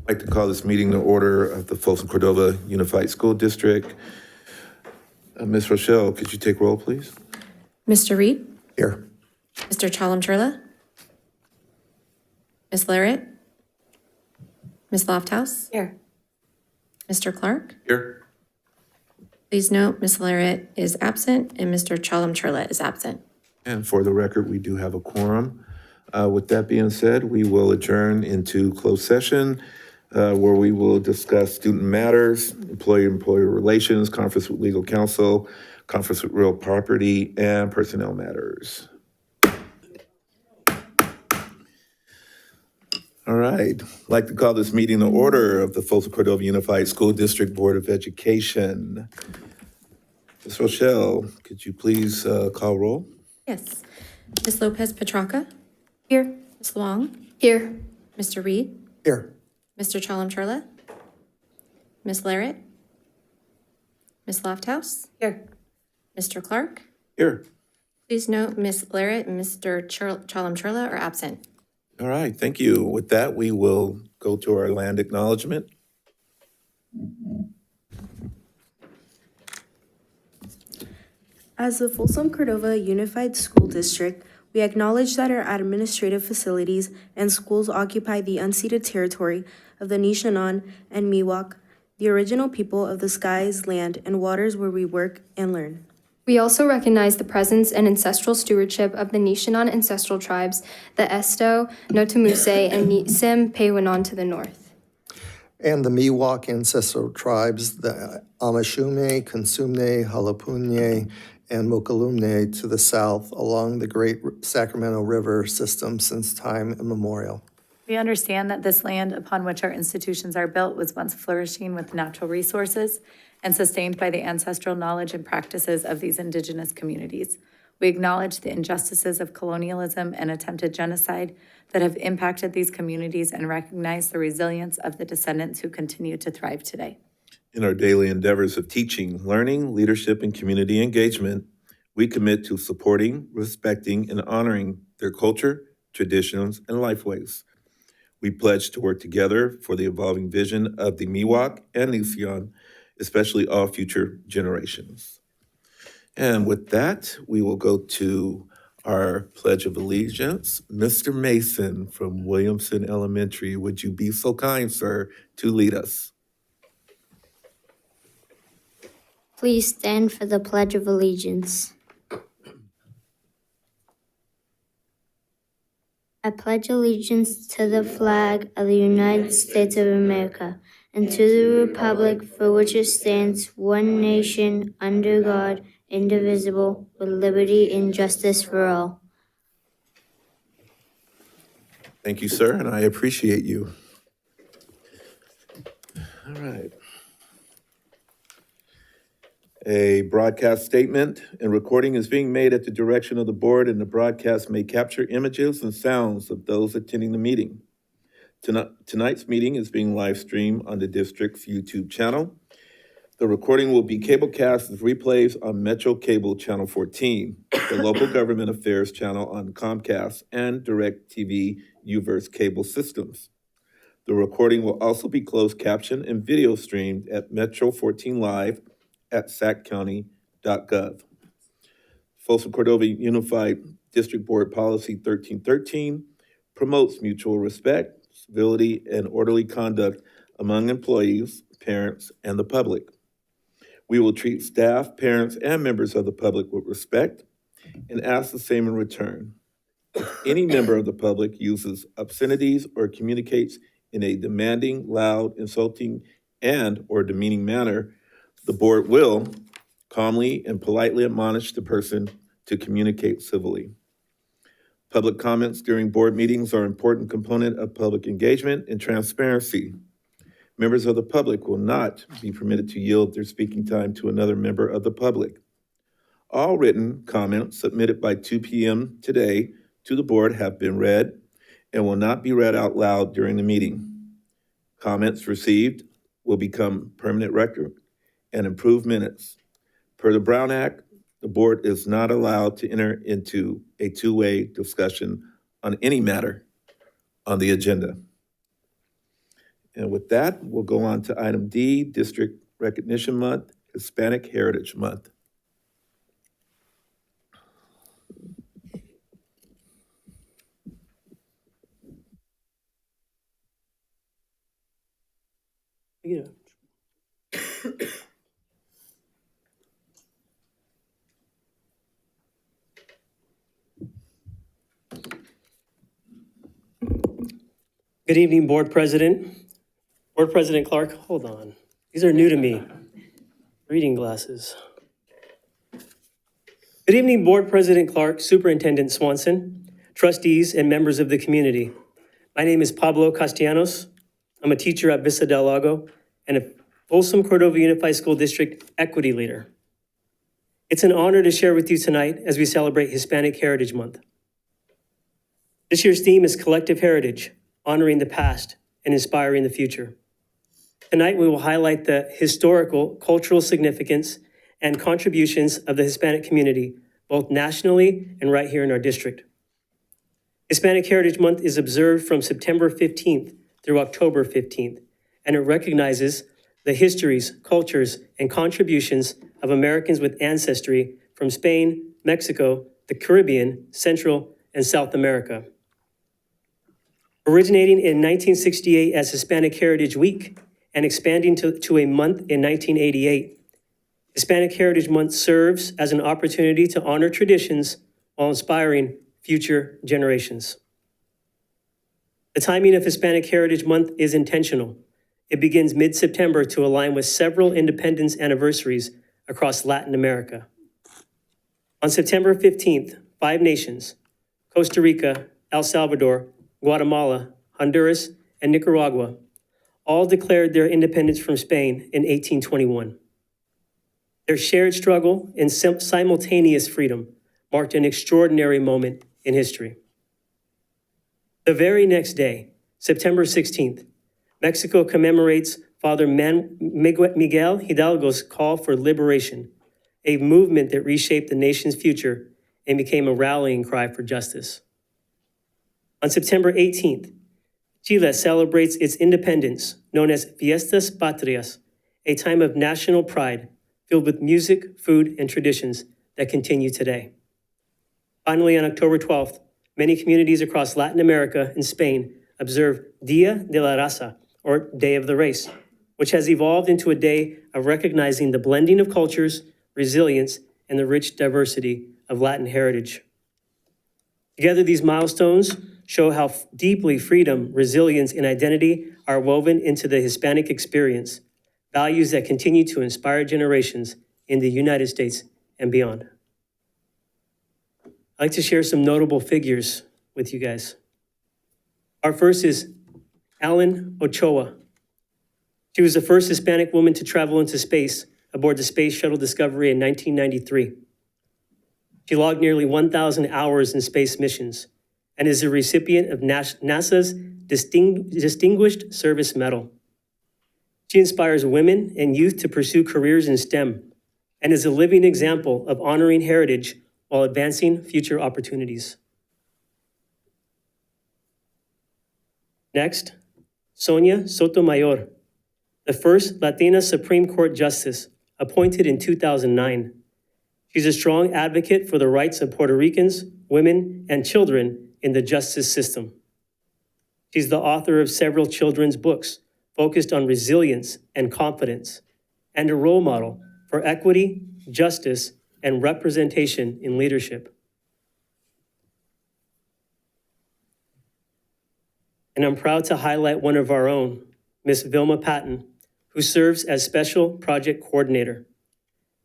I'd like to call this meeting to order of the Folsom Cordova Unified School District. Ms. Rochelle, could you take roll, please? Mr. Reed? Here. Mr. Chalam-Turla? Ms. Larrett? Ms. Lofthouse? Here. Mr. Clark? Here. Please note, Ms. Larrett is absent and Mr. Chalam-Turla is absent. And for the record, we do have a quorum. With that being said, we will adjourn into closed session where we will discuss student matters, employer relations, conference with legal counsel, conference with real property, and personnel matters. All right, I'd like to call this meeting to order of the Folsom Cordova Unified School District Board of Education. Ms. Rochelle, could you please call roll? Yes. Ms. Lopez-Petracca? Here. Ms. Long? Here. Mr. Reed? Here. Mr. Chalam-Turla? Ms. Larrett? Ms. Lofthouse? Here. Mr. Clark? Here. Please note, Ms. Larrett and Mr. Chalam-Turla are absent. All right, thank you. With that, we will go to our land acknowledgement. As the Folsom Cordova Unified School District, we acknowledge that our administrative facilities and schools occupy the unceded territory of the Nishnawin and Miwok, the original people of the skies, land, and waters where we work and learn. We also recognize the presence and ancestral stewardship of the Nishinan ancestral tribes, the Esto, Notamuse, and Nisim Pewanon to the north. And the Miwok ancestral tribes, the Amashume, Consumne, Halapunye, and Mokalumne to the south along the Great Sacramento River system since time immemorial. We understand that this land upon which our institutions are built was once flourishing with natural resources and sustained by the ancestral knowledge and practices of these indigenous communities. We acknowledge the injustices of colonialism and attempted genocide that have impacted these communities and recognize the resilience of the descendants who continue to thrive today. In our daily endeavors of teaching, learning, leadership, and community engagement, we commit to supporting, respecting, and honoring their culture, traditions, and lifeways. We pledge to work together for the evolving vision of the Miwok and Nisean, especially all future generations. And with that, we will go to our Pledge of Allegiance. Mr. Mason from Williamson Elementary, would you be so kind, sir, to lead us? Please stand for the Pledge of Allegiance. I pledge allegiance to the flag of the United States of America and to the republic for which it stands, one nation, under God, indivisible, with liberty and justice for all. Thank you, sir, and I appreciate you. All right. A broadcast statement and recording is being made at the direction of the board, and the broadcast may capture images and sounds of those attending the meeting. Tonight's meeting is being live streamed on the district's YouTube channel. The recording will be cablecast as replays on Metro Cable Channel 14, the local government affairs channel on Comcast, and DirecTV UVerse cable systems. The recording will also be closed captioned and video streamed at Metro 14 Live at saccounty.gov. Folsom Cordova Unified District Board Policy 1313 promotes mutual respect, civility, and orderly conduct among employees, parents, and the public. We will treat staff, parents, and members of the public with respect and ask the same in return. If any member of the public uses obscenities or communicates in a demanding, loud, insulting, and/or demeaning manner, the board will calmly and politely admonish the person to communicate civilly. Public comments during board meetings are an important component of public engagement and transparency. Members of the public will not be permitted to yield their speaking time to another member of the public. All written comments submitted by 2 p.m. today to the board have been read and will not be read out loud during the meeting. Comments received will become permanent record and improve minutes. Per the Brown Act, the board is not allowed to enter into a two-way discussion on any matter on the agenda. And with that, we'll go on to item D, District Recognition Month, Hispanic Heritage Month. Yeah. Good evening, Board President. Board President Clark, hold on. These are new to me. Reading glasses. Good evening, Board President Clark, Superintendent Swanson, trustees, and members of the community. My name is Pablo Castellanos. I'm a teacher at Vista del Lago and a Folsom Cordova Unified School District equity leader. It's an honor to share with you tonight as we celebrate Hispanic Heritage Month. This year's theme is Collective Heritage, honoring the past and inspiring the future. Tonight, we will highlight the historical, cultural significance and contributions of the Hispanic community, both nationally and right here in our district. Hispanic Heritage Month is observed from September 15th through October 15th, and it recognizes the histories, cultures, and contributions of Americans with ancestry from Spain, Mexico, the Caribbean, Central, and South America. Originating in 1968 as Hispanic Heritage Week and expanding to a month in 1988, Hispanic Heritage Month serves as an opportunity to honor traditions while inspiring future generations. The timing of Hispanic Heritage Month is intentional. It begins mid-September to align with several independence anniversaries across Latin America. On September 15th, 5 nations, Costa Rica, El Salvador, Guatemala, Honduras, and Nicaragua, all declared their independence from Spain in 1821. Their shared struggle and simultaneous freedom marked an extraordinary moment in history. The very next day, September 16th, Mexico commemorates Father Miguel Hidalgo's call for liberation, a movement that reshaped the nation's future and became a rallying cry for justice. On September 18th, Chile celebrates its independence, known as Fiestas Patrias, a time of national pride filled with music, food, and traditions that continue today. Finally, on October 12th, many communities across Latin America and Spain observe Dia de la Raza, or Day of the Race, which has evolved into a day of recognizing the blending of cultures, resilience, and the rich diversity of Latin heritage. Together, these milestones show how deeply freedom, resilience, and identity are woven into the Hispanic experience, values that continue to inspire generations in the United States and beyond. I'd like to share some notable figures with you guys. Our first is Ellen Ochoa. She was the first Hispanic woman to travel into space aboard the Space Shuttle Discovery in 1993. She logged nearly 1,000 hours in space missions and is a recipient of NASA's Distinguished Service Medal. She inspires women and youth to pursue careers in STEM and is a living example of honoring heritage while advancing future opportunities. Next, Sonia Sotomayor, the first Latina Supreme Court Justice, appointed in 2009. She's a strong advocate for the rights of Puerto Ricans, women, and children in the justice system. She's the author of several children's books focused on resilience and confidence, and a role model for equity, justice, and representation in leadership. And I'm proud to highlight one of our own, Ms. Vilma Patton, who serves as Special Project Coordinator.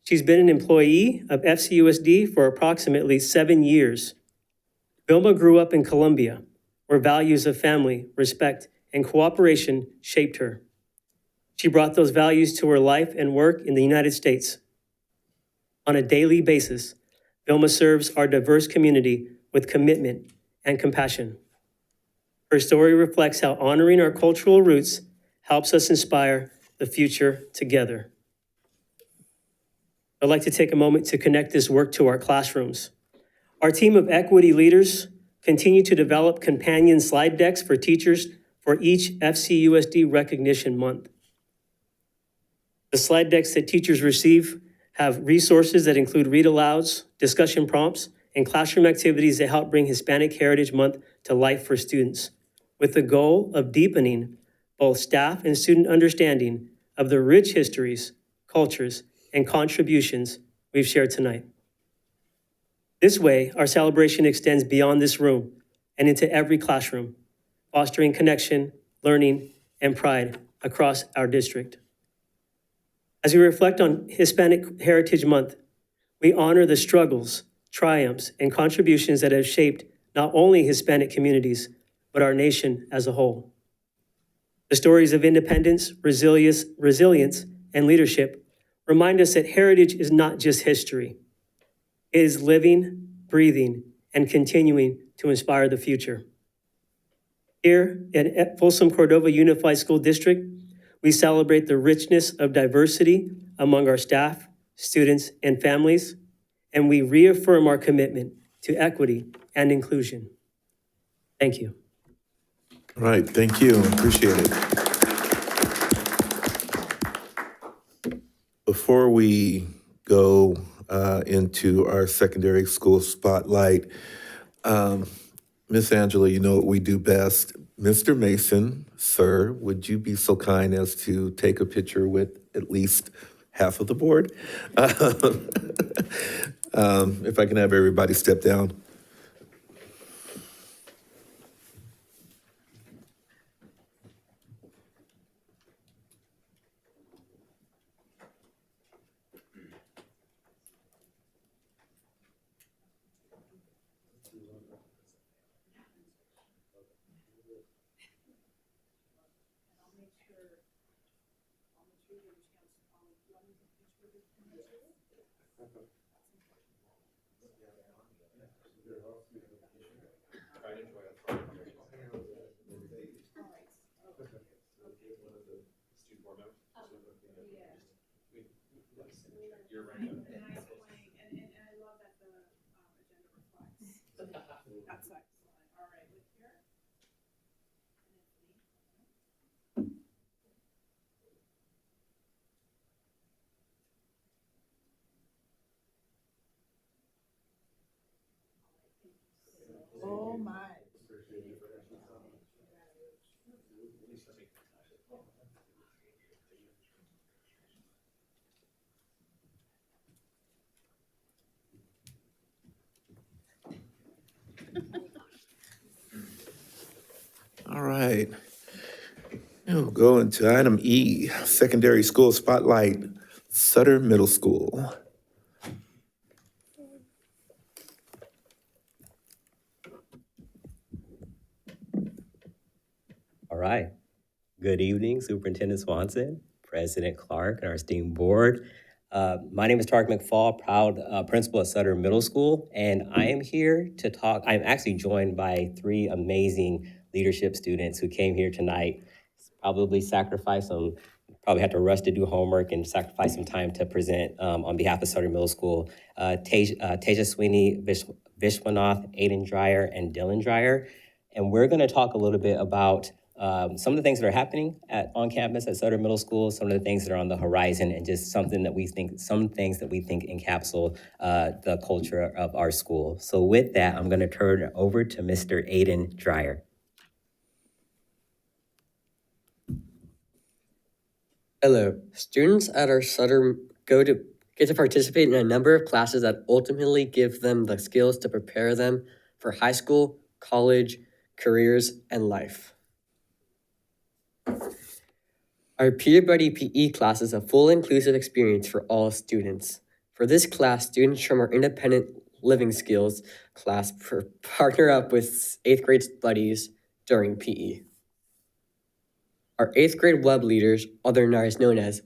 She's been an employee of FCUSD for approximately 7 years. Vilma grew up in Colombia, where values of family, respect, and cooperation shaped her. She brought those values to her life and work in the United States. On a daily basis, Vilma serves our diverse community with commitment and compassion. Her story reflects how honoring our cultural roots helps us inspire the future together. I'd like to take a moment to connect this work to our classrooms. Our team of equity leaders continue to develop companion slide decks for teachers for for each FCUSD recognition month. The slide decks that teachers receive have resources that include read-alouds, discussion prompts, and classroom activities that help bring Hispanic Heritage Month to life for students, with the goal of deepening both staff and student understanding of the rich histories, cultures, and contributions we've shared tonight. This way, our celebration extends beyond this room and into every classroom, fostering connection, learning, and pride across our district. As we reflect on Hispanic Heritage Month, we honor the struggles, triumphs, and contributions that have shaped not only Hispanic communities, but our nation as a whole. The stories of independence, resilience, and leadership remind us that heritage is not just history. It is living, breathing, and continuing to inspire the future. Here at Folsom Cordova Unified School District, we celebrate the richness of diversity among our staff, students, and families, and we reaffirm our commitment to equity and inclusion. Thank you. All right, thank you, appreciate it. Before we go into our secondary school spotlight, Miss Angela, you know what we do best. Mr. Mason, sir, would you be so kind as to take a picture with at least half of the board? If I can have everybody step down. All right. Now we'll go into item E, secondary school spotlight, Sutter Middle School. All right. Good evening, Superintendent Swanson, President Clark, and our esteemed board. My name is Tarek McFall, proud principal at Sutter Middle School, and I am here to talk. I'm actually joined by three amazing leadership students who came here tonight, probably had to rush to do homework and sacrifice some time to present on behalf of Sutter Middle School. Tasia Sweeney, Vishwanath, Aiden Dreyer, and Dylan Dreyer. And we're gonna talk a little bit about some of the things that are happening on campus at Sutter Middle School, some of the things that are on the horizon, and just some things that we think encapsulate the culture of our school. So with that, I'm gonna turn it over to Mr. Aiden Dreyer. Hello. Students at our Sutter get to participate in a number of classes that ultimately give them the skills to prepare them for high school, college, careers, and life. Our Peer Buddy PE class is a full inclusive experience for all students. For this class, students from our Independent Living Skills class partner up with 8th grade buddies during PE. Our 8th grade web leaders, otherwise known as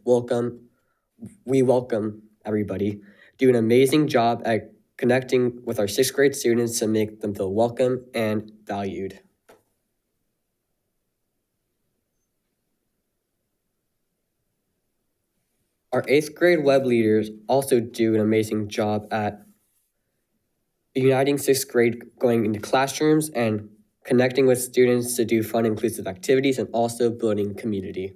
We Welcome Everybody, do an amazing job at connecting with our 6th grade students to make them feel welcome and valued. Our 8th grade web leaders also do an amazing job at uniting 6th grade, going into classrooms and connecting with students to do fun, inclusive activities, and also building community.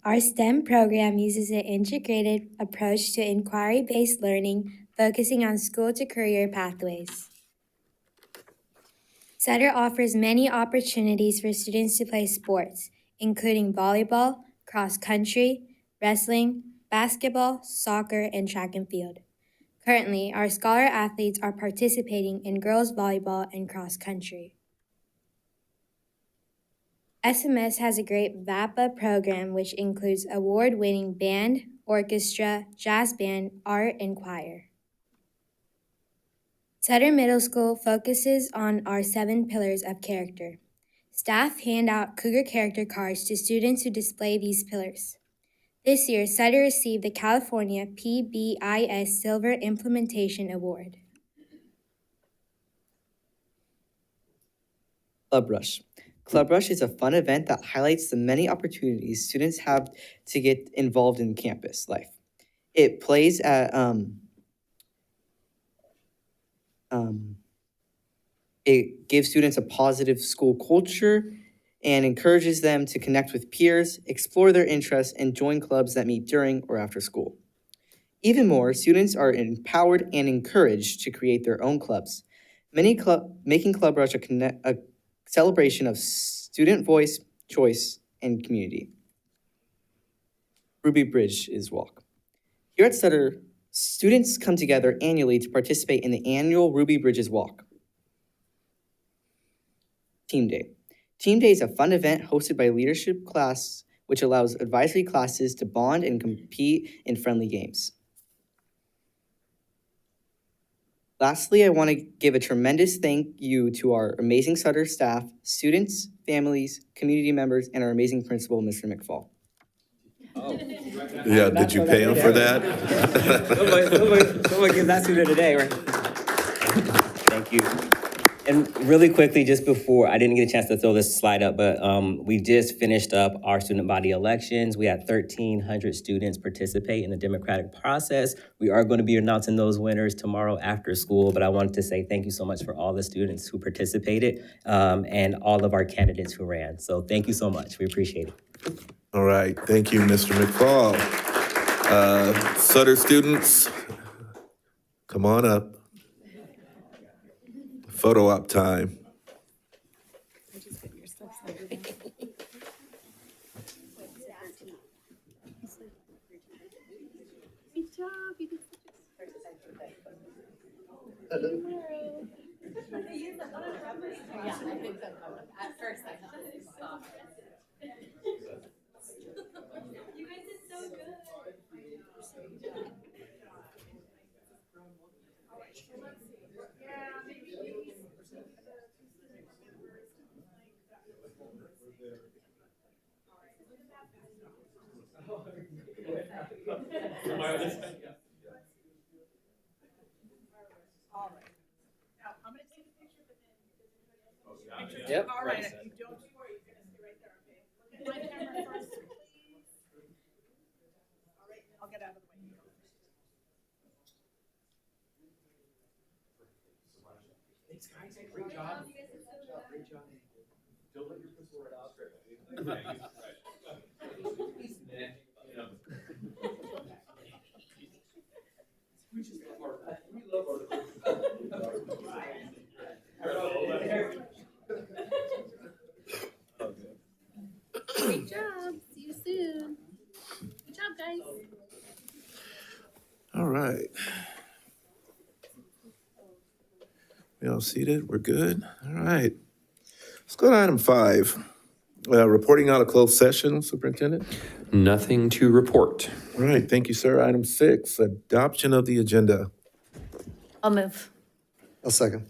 Our STEM program uses an integrated approach to inquiry-based learning, focusing on school-to-career pathways. Sutter offers many opportunities for students to play sports, including volleyball, cross-country, wrestling, basketball, soccer, and track and field. Currently, our scholar athletes are participating in girls volleyball and cross-country. SMS has a great VAPA program which includes award-winning band, orchestra, jazz band, art, and choir. Sutter Middle School focuses on our 7 pillars of character. Staff hand out Cougar character cards to students who display these pillars. This year, Sutter received the California PBIS Silver Implementation Award. Club Rush. Club Rush is a fun event that highlights the many opportunities students have to get involved in campus life. It plays at it gives students a positive school culture and encourages them to connect with peers, explore their interests, and join clubs that meet during or after school. Even more, students are empowered and encouraged to create their own clubs. Making Club Rush a celebration of student voice, choice, and community. Ruby Bridge is Walk. Here at Sutter, students come together annually to participate in the annual Ruby Bridges Walk. Team Day. Team Day is a fun event hosted by leadership class, which allows advisory classes to bond and compete in friendly games. Lastly, I want to give a tremendous thank you to our amazing Sutter staff, students, families, community members, and our amazing principal, Mr. McFall. Yeah, did you pay him for that? Someone give that to me today, right? Thank you. And really quickly, just before, I didn't get a chance to throw this slide up, but we just finished up our student body elections. We had 1,300 students participate in the democratic process. We are going to be announcing those winners tomorrow after school, but I wanted to say thank you so much for all the students who participated and all of our candidates who ran. So thank you so much. We appreciate it. All right, thank you, Mr. McFall. Sutter students, come on up. Photo op time. Yep. All right, if you don't worry, you're gonna stay right there, okay? My camera first, please. All right, I'll get out of the way. Thanks, guys. Great job. Great job. Don't let your principal write out. We love Great job. See you soon. Good job, guys. All right. We all seated? We're good? All right. Let's go to item 5. Reporting out of closed session, Superintendent. Nothing to report. All right, thank you, sir. Item 6, adoption of the agenda. I'll move. I'll second.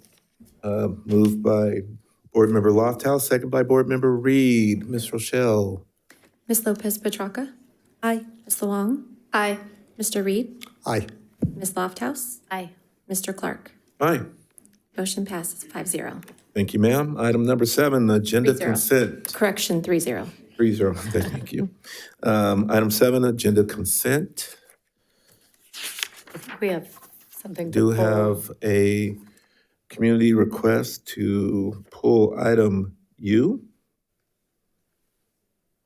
Moved by Board Member Lofthouse, second by Board Member Reed. Ms. Rochelle. Ms. Lopez Petracca? Aye. Ms. Long? Aye. Mr. Reed? Aye. Ms. Lofthouse? Aye. Mr. Clark? Aye. Motion passes 5-0. Thank you, ma'am. Item number 7, agenda 3-0. consent. Correction, 3-0. 3-0, thank you. Item 7, agenda consent. We have Something to Do pull. have a community request to pull item U.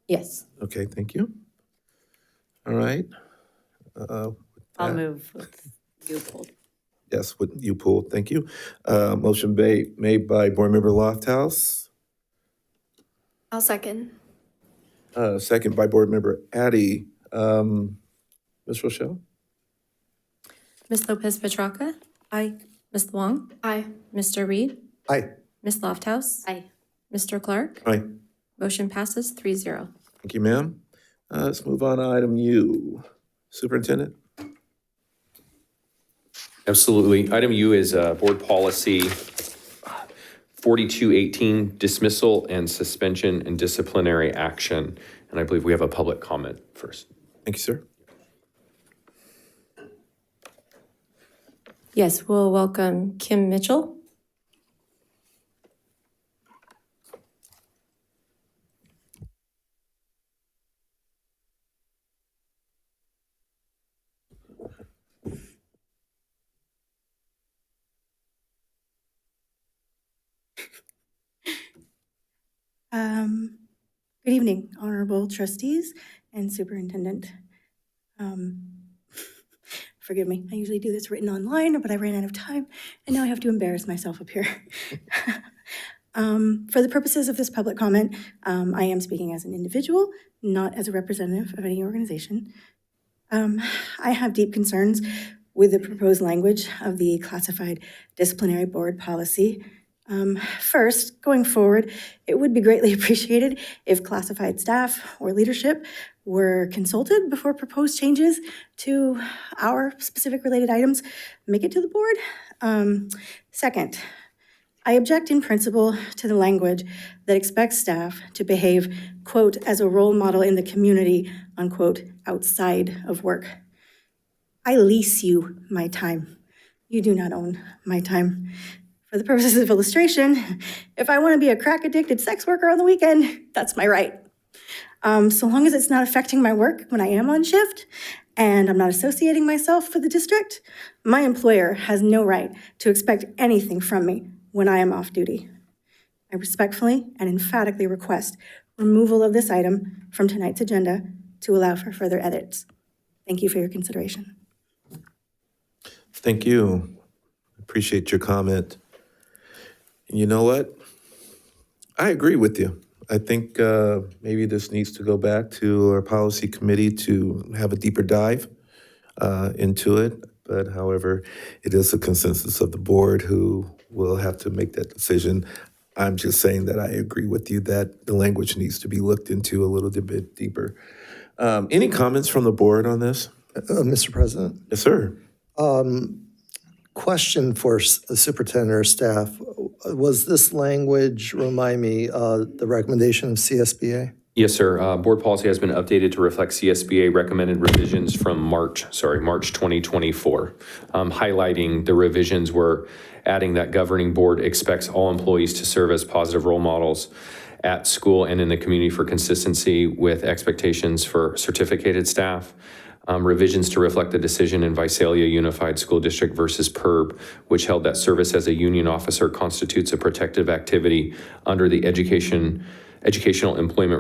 Yes. Okay, thank you. All right. With I'll that- move with you pulled. Yes, with you pulled, thank you. Motion made by Board Member Lofthouse, I'll second. second by Board Member Addy. Ms. Rochelle? Ms. Lopez Petracca? Aye. Ms. Wong? Aye. Mr. Reed? Aye. Ms. Lofthouse? Aye. Mr. Clark? Aye. Motion passes 3-0. Thank you, ma'am. Let's move on to item U. Superintendent? Absolutely. Item U is Board Policy 4218, dismissal and suspension and disciplinary action. And I believe we have a public comment first. Thank you, sir. Yes, we'll welcome Kim Mitchell. Good evening, honorable trustees and superintendent. Forgive me, I usually do this written online, but I ran out of time, and now I have to embarrass myself up here. For the purposes of this public comment, I am speaking as an individual, not as a representative of any organization. I have deep concerns with the proposed language of the classified disciplinary board policy. First, going forward, it would be greatly appreciated if classified staff or leadership were consulted before proposed changes to our specific related items make it to the board. Second, I object in principle to the language that expects staff to behave, quote, as a role model in the community, unquote, outside of work. I lease you my time. You do not own my time. For the purposes of illustration, if I want to be a crack-addicted sex worker on the weekend, that's my right. So long as it's not affecting my work when I am on shift and I'm not associating myself with the district, my employer has no right to expect anything from me when I am off duty. I respectfully and emphatically request removal of this item from tonight's agenda to allow for further edits. Thank you for your consideration. Thank you. Appreciate your comment. You know what? I agree with you. I think maybe this needs to go back to our policy committee to have a deeper dive into it. But however, it is the consensus of the board who will have to make that decision. I'm just saying that I agree with you that the language needs to be looked into a little bit deeper. Any comments from the board on this? Mr. President? Yes, sir. Question for the superintendent or staff. Was this language, remind me, the recommendation of CSBA? Yes, sir. Board policy has been updated to reflect CSBA recommended revisions from March 2024. Highlighting the revisions were adding that governing board expects all employees to serve as positive role models at school and in the community for consistency with expectations for certificated staff. Revisions to reflect the decision in Visalia Unified School District versus PERB, which held that service as a union officer constitutes a protective activity under the Educational Employment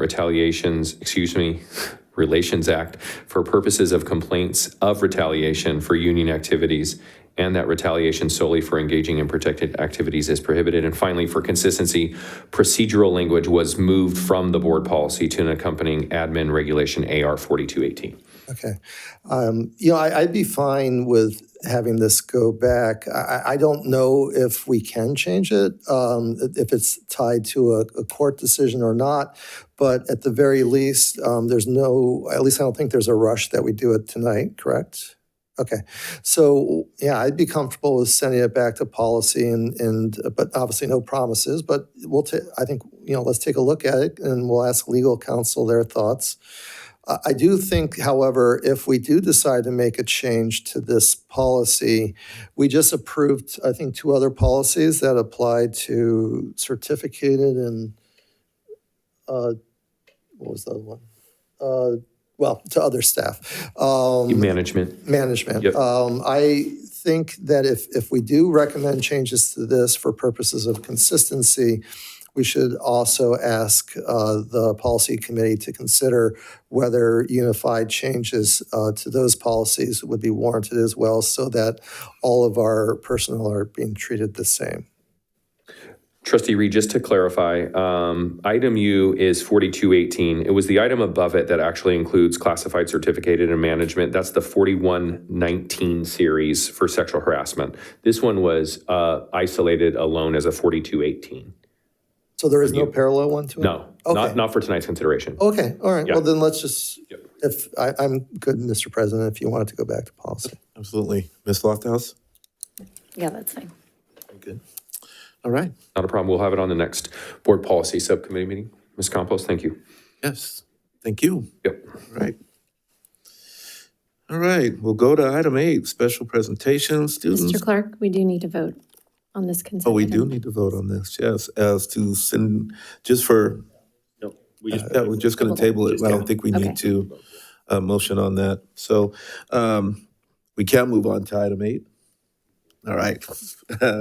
Relations Act for purposes of complaints of retaliation for union activities, and that retaliation solely for engaging in protected activities is prohibited. And finally, for consistency, procedural language was moved from the board policy to an accompanying admin regulation AR 4218. Okay. I'd be fine with having this go back. I don't know if we can change it, if it's tied to a court decision or not. But at the very least, at least I don't think there's a rush that we do it tonight, correct? Okay. So, yeah, I'd be comfortable with sending it back to policy but obviously no promises. But I think, let's take a look at it and we'll ask legal counsel their thoughts. I do think, however, if we do decide to make a change to this policy, we just approved, I think, 2 other policies that apply to certificated and, what was the other one? To other staff. Management. Management. Yep. I think that if we do recommend changes to this for purposes of consistency, we should also ask the policy committee to consider whether unified changes to those policies would be warranted as well, so that all of our personnel are being treated the same. Trustee Reed, just to clarify, item U is 4218. It was the item above it that actually includes classified, certificated, and management. That's the 4119 series for sexual harassment. This one was isolated alone as a 4218. So there is no parallel one to it? No, Okay. not for tonight's consideration. Okay, all right. Yeah. Well, then let's just, Yep. I'm good, Mr. President, if you wanted to go back to policy. Absolutely. Ms. Lofthouse? Yeah, that's fine. Good. All right. Not a problem. We'll have it on the next board policy subcommittee meeting. Ms. Campos, thank you. Yes, thank you. Yep. All right, we'll go to item 8, special presentations, students. Mr. Clark, we do need to vote on this consent. Oh, we item. do need to vote on this, yes, as to send, just for, No, we just. we're just going to table it. I don't think we Okay. need to motion on that. So we can move on to item 8. All right,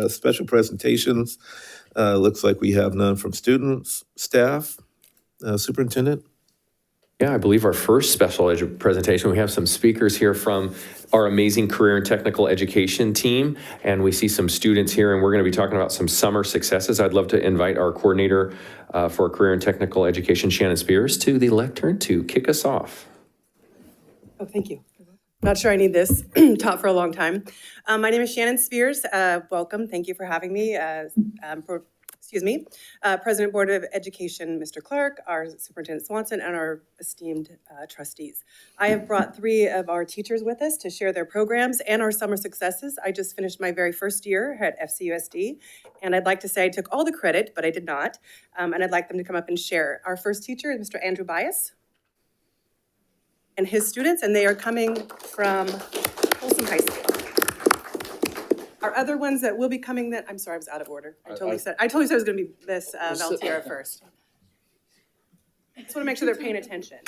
special presentations. Looks like we have none from students, staff, superintendent. Yeah, I believe our first special presentation, we have some speakers here from our amazing career and technical education team, and we see some students here, and we're going to be talking about some summer successes. I'd love to invite our coordinator for career and technical education, Shannon Spears, to the lectern to kick us off. Oh, thank you. Not sure I need this, taught for a long time. My name is Shannon Spears. Welcome, thank you for having me. President Board of Education, Mr. Clark, our Superintendent Swanson, and our esteemed trustees. I have brought 3 of our teachers with us to share their programs and our summer successes. I just finished my very first year at FCUSD, and I'd like to say I took all the credit, but I did not, and I'd like them to come up and share. Our first teacher is Mr. Andrew Bias and his students, and they are coming from Folsom High School. Our other ones that will be coming that, I'm sorry, I was out of order. I totally said it was gonna be Miss Valtiera first. I just wanna make sure they're paying attention.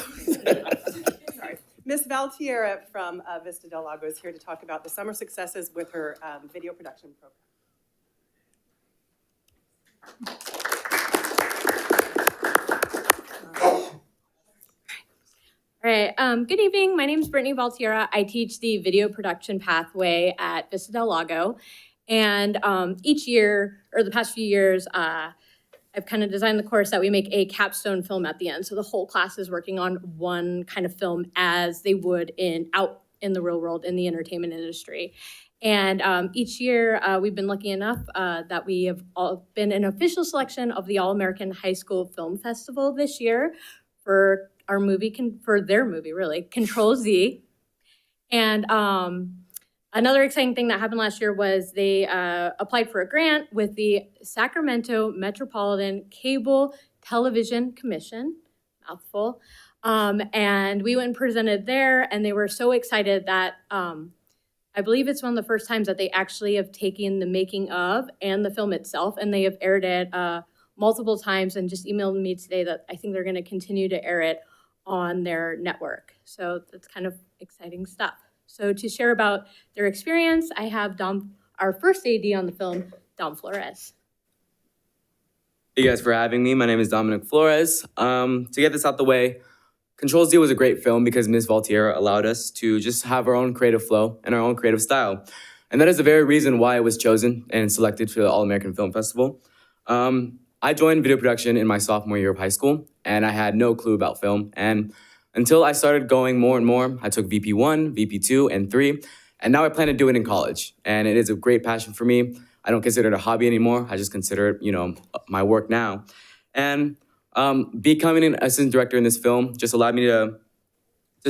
Sorry. Miss Valtiera from Vista Del Lago is here to talk about the summer successes with her video production program. All right, good evening. My name is Brittany Valtiera. I teach the video production pathway at Vista Del Lago. And each year, or the past few years, I've kind of designed the course that we make a capstone film at the end. So the whole class is working on one kind of film as they would out in the real world in the entertainment industry. And each year, we've been lucky enough that we have all been an official selection of the All-American High School Film Festival this year for our movie, for their movie, really, Control Z. And another exciting thing that happened last year was they applied for a grant with the Sacramento Metropolitan Cable Television Commission, mouthful. And we went and presented there, and they were so excited that I believe it's one of the first times that they actually have taken the making of and the film itself, and they have aired it multiple times, and just emailed me today that I think they're going to continue to air it on their network. So that's kind of exciting stuff. So to share about their experience, I have our first AD on the film, Dom Flores. Thank you guys for having me. My name is Dominic Flores. To get this out the way, Control Z was a great film because Ms. Valtiera allowed us to just have our own creative flow and our own creative style. And that is the very reason why it was chosen and selected for the All-American Film Festival. I joined video production in my sophomore year of high school, and I had no clue about film. And until I started going more and more, I took VP1, VP2, and 3, and now I plan to do it in college. And it is a great passion for me. I don't consider it a hobby anymore. I just consider it, my work now. And becoming an assistant director in this film just allowed me to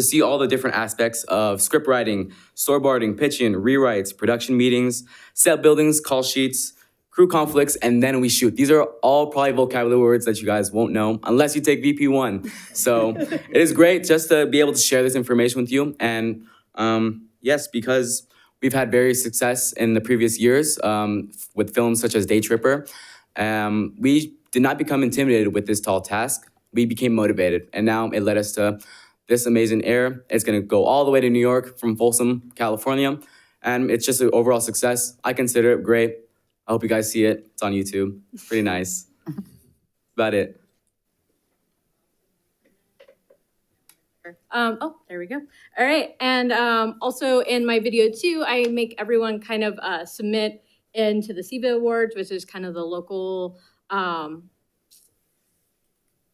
see all the different aspects of script writing, storyboarding, pitching, rewrites, production meetings, set buildings, call sheets, crew conflicts, and then we shoot. These are all probably vocabulary words that you guys won't know unless you take VP1. So it is great just to be able to share this information with you. And yes, because we've had various success in the previous years with films such as Day Tripper, we did not become intimidated with this tall task. We became motivated, and now it led us to this amazing air. It's gonna go all the way to New York from Folsom, California. and it's just an overall success. I consider it great. I hope you guys see it. It's on YouTube. It's pretty nice. About it. There we go. All right, and also in my video too, I make everyone kind of submit into the CEVA Awards, which is kind of the local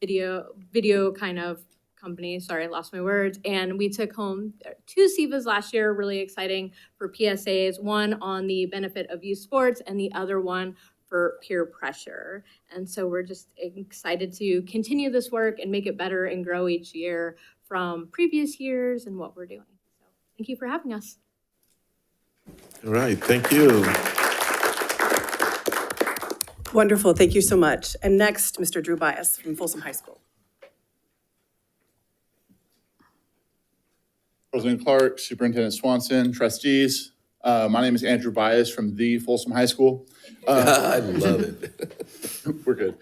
video kind of company. Sorry, I lost my words. And we took home 2 CEVAs last year, really exciting for PSAs, one on the benefit of youth sports and the other one for peer pressure. And so we're just excited to continue this work and make it better and grow each year from previous years and what we're doing. So thank you for having us. All right, thank you. Wonderful, thank you so much. And next, Mr. Drew Bias from Folsom High School. President Clark, Superintendent Swanson, trustees. My name is Andrew Bias from the Folsom High School. I love it. We're good.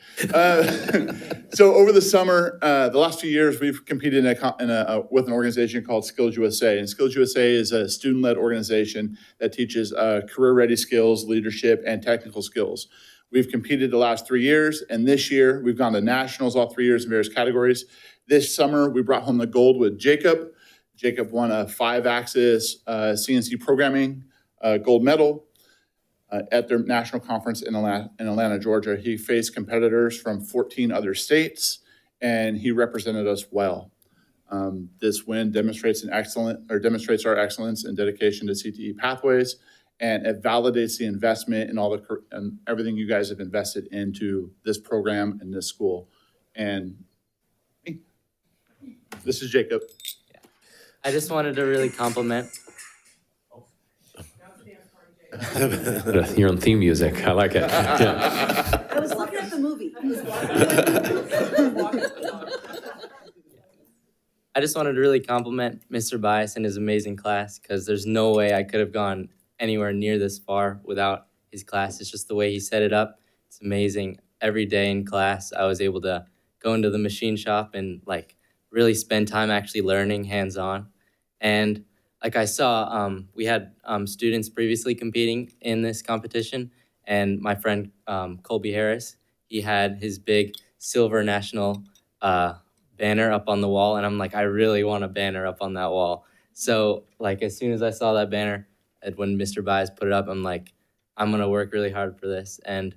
So over the summer, the last few years, we've competed with an organization called Skills USA. And Skills USA is a student-led organization that teaches career-ready skills, leadership, and technical skills. We've competed the last 3 years, and this year we've gone to nationals all 3 years in various categories. This summer, we brought home the gold with Jacob. Jacob won a 5-axis CNC programming gold medal at their national conference in Atlanta, Georgia. He faced competitors from 14 other states, and he represented us well. This win demonstrates our excellence and dedication to CTE pathways, and it validates the investment and everything you guys have invested into this program and this school. And this is Jacob. I just wanted to really compliment. You're on theme music. I like it. Yeah. I was looking at the movie. I just wanted to really compliment Mr. Bias and his amazing class, because there's no way I could have gone anywhere near this far without his class. It's just the way he set it up. It's amazing. Every day in class, I was able to go into the machine shop and really spend time actually learning hands-on. And like I saw, we had students previously competing in this competition, and my friend Colby Harris, he had his big silver national banner up on the wall, and I'm like, I really want a banner up on that wall. So as soon as I saw that banner, and when Mr. Bias put it up, I'm like, I'm gonna work really hard for this. And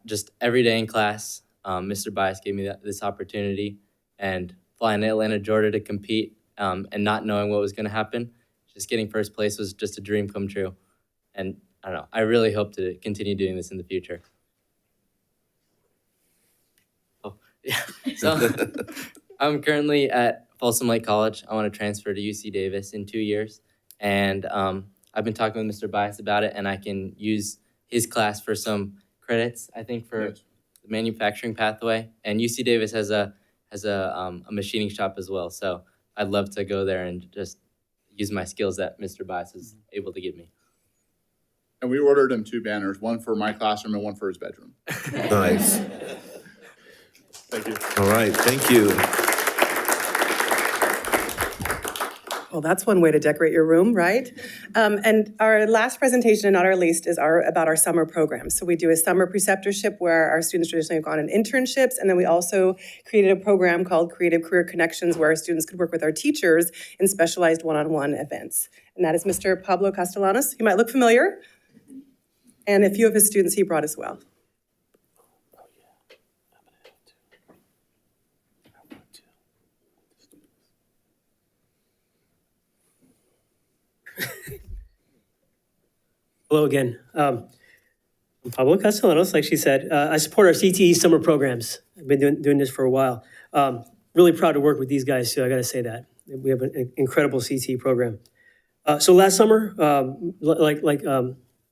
just every day in class, Mr. Bias gave me this opportunity, and flying to Atlanta, Georgia to compete, and not knowing what was going to happen, just getting first place was just a dream come true. And I don't know, I really hope to continue doing this in the future. Oh, yeah. So I'm currently at Folsom Lake College. I want to transfer to UC Davis in 2 years. And I've been talking with Mr. Bias about it, and I can use his class for some credits, I think, for the manufacturing pathway. And UC Davis has a machining shop as well. So I'd love to go there and just use my skills that Mr. Bias was able to give me. And we ordered him 2 banners, one for my classroom and one for his bedroom. Nice. Thank you. All right, thank you. Well, that's one way to decorate your room, right? And our last presentation, not our least, is about our summer program. So we do a summer preceptorship where our students traditionally have gone on internships, and then we also created a program called Creative Career Connections where our students could work with our teachers in specialized one-on-one events. And that is Mr. Pablo Castellanos. You might look familiar. And a few of his students he brought as well. Hello again. I'm Pablo Castellanos, like she said. I support our CTE summer programs. I've been doing this for a while. Really proud to work with these guys too, I gotta say that. We have an incredible CTE program. So last summer,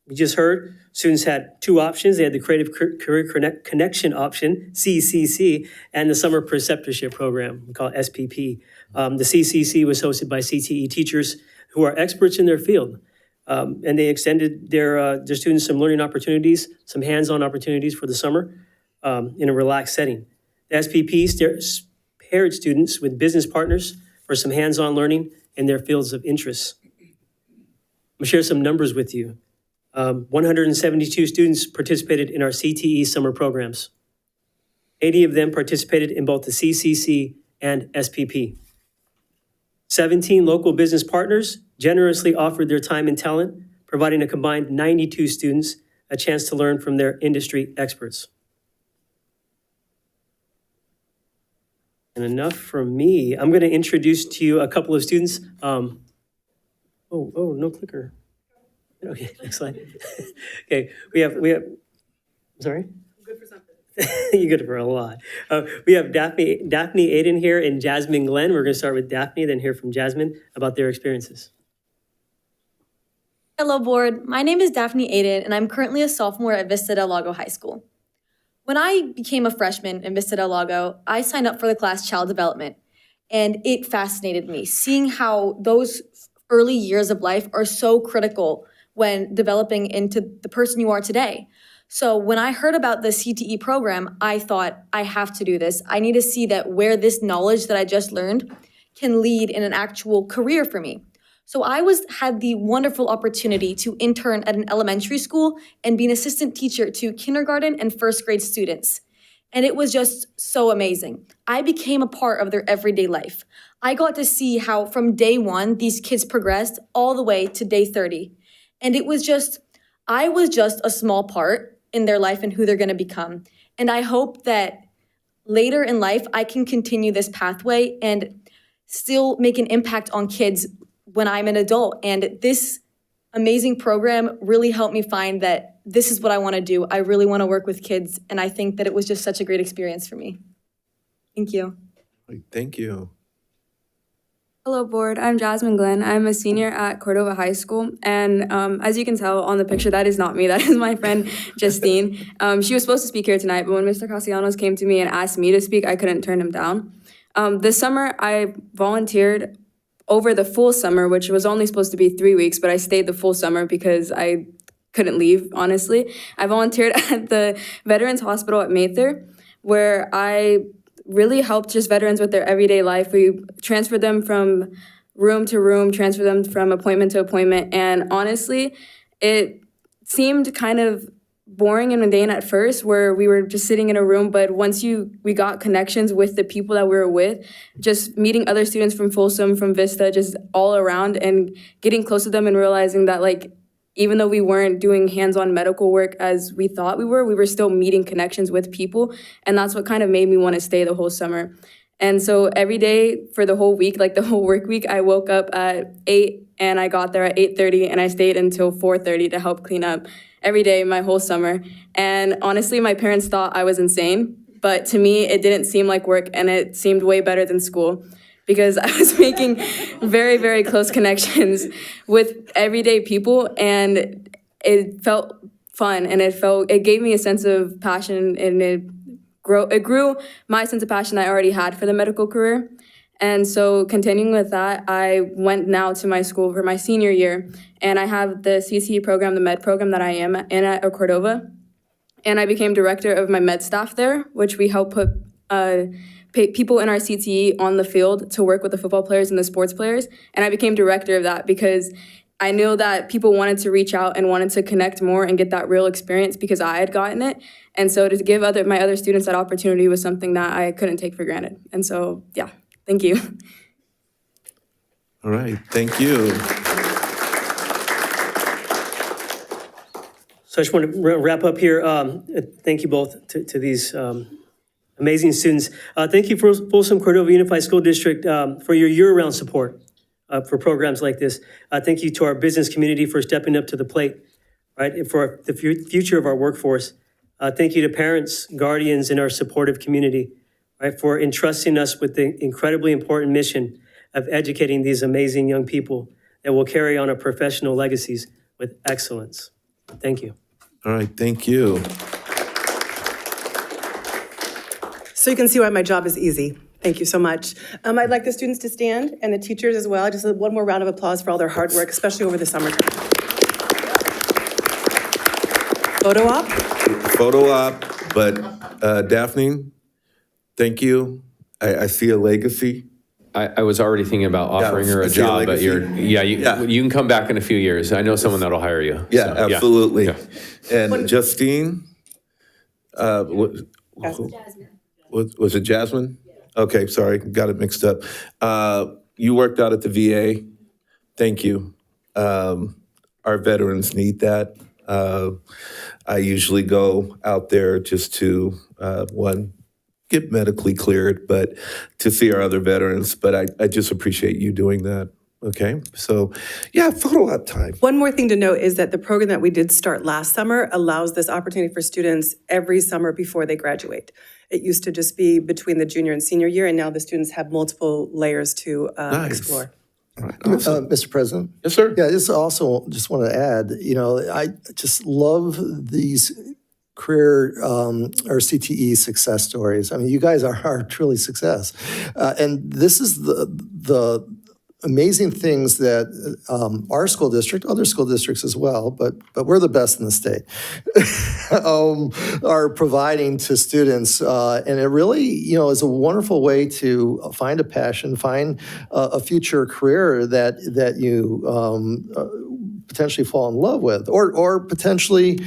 we just heard, students had 2 options. They had the Creative Career Connection option, CCC, and the Summer Preceptorship Program, we call it SPP. The CCC was hosted by CTE teachers who are experts in their field. And they extended their students some learning opportunities, some hands-on opportunities for the summer in a relaxed setting. The SPP paired students with business partners for some hands-on learning in their fields of interest. I'll share some numbers with you. 172 students participated in our CTE summer programs. 80 of them participated in both the CCC and SPP. 17 local business partners generously offered their time and talent, providing a combined 92 students a chance to learn from their industry experts. And enough from me. I'm going to introduce to you a couple of students. No clicker. Okay, next slide. Okay, we have. Sorry. Good for something. You're good for a lot. We have Daphne Aiden here and Jasmine Glenn. We're going to start with Daphne, then hear from Jasmine about their experiences. Hello, board. My name is Daphne Aiden, and I'm currently a sophomore at Vista Del Lago High School. When I became a freshman in Vista Del Lago, I signed up for the class Child Development, and it fascinated me, seeing how those early years of life are so critical when developing into the person you are today. So when I heard about the CTE program, I thought, I have to do this. I need to see that where this knowledge that I just learned can lead in an actual career for me. So I had the wonderful opportunity to intern at an elementary school and be an assistant teacher to kindergarten and first grade students. And it was just so amazing. I became a part of their everyday life. I got to see how from day one, these kids progressed all the way to day 30. And I was just a small part in their life and who they're gonna become. And I hope that later in life, I can continue this pathway and still make an impact on kids when I'm an adult. And this amazing program really helped me find that this is what I want to do. I really want to work with kids. And I think that it was just such a great experience for me. Thank you. Thank you. Hello, board. I'm Jasmine Glenn. I'm a senior at Cordova High School. And as you can tell on the picture, that is not me. That is my friend, Justine. She was supposed to speak here tonight, but when Mr. Castellanos came to me and asked me to speak, I couldn't turn him down. This summer, I volunteered over the full summer, which was only supposed to be 3 weeks, but I stayed the full summer because I couldn't leave, honestly. I volunteered at the Veterans Hospital at Mather, where I really helped just veterans with their everyday life. We transferred them from room to room, transferred them from appointment to appointment, and honestly, it seemed kind of boring and mundane at first, where we were just sitting in a room, but once we got connections with the people that we were with, just meeting other students from Folsom, from Vista, just all around, and getting close to them and realizing that, like, even though we weren't doing hands-on medical work as we thought we were still meeting connections with people, and that's what kind of made me want to stay the whole summer. And so every day for the whole week, like the whole work week, I woke up at 8 and I got there at 8:30 and I stayed until 4:30 to help clean up every day my whole summer. And honestly, my parents thought I was insane, but to me, it didn't seem like work and it seemed way better than school because I was making very, very close connections with everyday people, and it felt fun and it gave me a sense of passion, and it grew my sense of passion I already had for the medical career. And so continuing with that, I went now to my school for my senior year, and I have the CCE program, the med program that I am in at Cordova. And I became director of my med staff there, which we help put people in our CTE on the field to work with the football players and the sports players. And I became director of that because I knew that people wanted to reach out and wanted to connect more and get that real experience because I had gotten it. And so to give my other students that opportunity was something that I couldn't take for granted. And so, yeah, thank you. All right, thank you. So I just want to wrap up here. Thank you both to these amazing students. Thank you for Folsom Cordova Unified School District for your year-round support for programs like this. Thank you to our business community for stepping up to the plate, right, and for the future of our workforce. Thank you to parents, guardians, and our supportive community, right, for entrusting us with the incredibly important mission of educating these amazing young people that will carry on our professional legacies with excellence. Thank you. All right, thank you. So you can see why my job is easy. Thank you so much. I'd like the students to stand and the teachers as well. Just one more round of applause for all their hard work, especially over the summer. Photo op? Photo op, but Daphne, thank you. I see a legacy I was already thinking about offering her I a see a job, but legacy. you can come back in a few years. I know someone that'll hire you. Yeah, So, absolutely. Yeah. And Justine, was it Jasmine? Okay, sorry, got it mixed up. You worked out at the VA. Thank you. Our veterans need that. I usually go out there just to, one, get medically cleared, but to see our other veterans. But I just appreciate you doing that. Okay, so yeah, photo op time. One more thing to note is that the program that we did start last summer allows this opportunity for students every summer before they graduate. It used to just be between the junior and senior year, and now the students have multiple layers to explore. All right, awesome. Mr. President? Yes, sir. Yeah, just want to add, I just love these career or CTE success stories. I mean, you guys are truly success. And this is the amazing things that our school district, other school districts as well, but we're the best in the state, are providing to students. And it really, is a wonderful way to find a passion, find a future career that you potentially fall in love with, or potentially,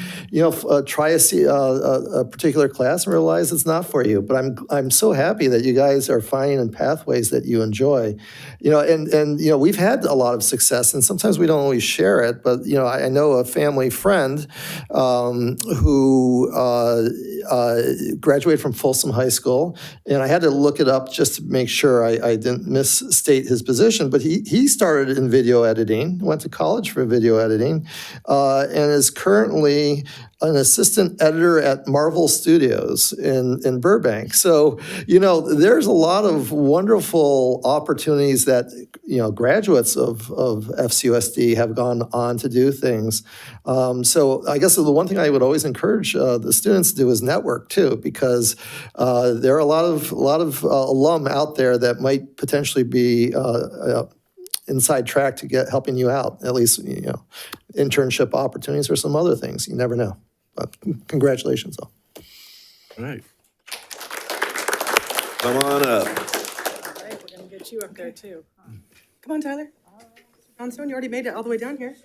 try a particular class and realize it's not for you. But I'm so happy that you guys are finding pathways that you enjoy, and we've had a lot of success, and sometimes we don't always share it. But I know a family friend who graduated from Folsom High School, and I had to look it up just to make sure I didn't misstate his position. But he started in video editing, went to college for video editing, and is currently an assistant editor at Marvel Studios in Burbank. So, there's a lot of wonderful opportunities that, graduates of FCUSD have gone on to do things. So I guess the one thing I would always encourage the students to do is network too, because there are a lot of alum out there that might potentially be inside track to helping you out, at least, internship opportunities or some other things. You never know. But congratulations, though. All right. Come on up. All right, we're gonna get you up there too. Come on, Tyler. Johnstone, you already made it all the way down here.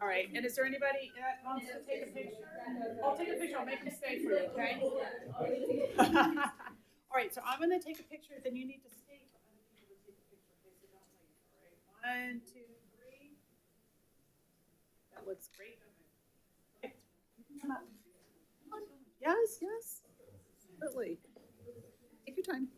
All right, and is there anybody that wants to take a picture? I'll take a picture, I'll make them stay for you, okay? All right, so I'm gonna take a picture, then you need to stay for other people to take a picture, okay, so don't leave, all right? 1, 2, 3. That looks great. Okay. Come on. Yes, yes, absolutely. Take your time.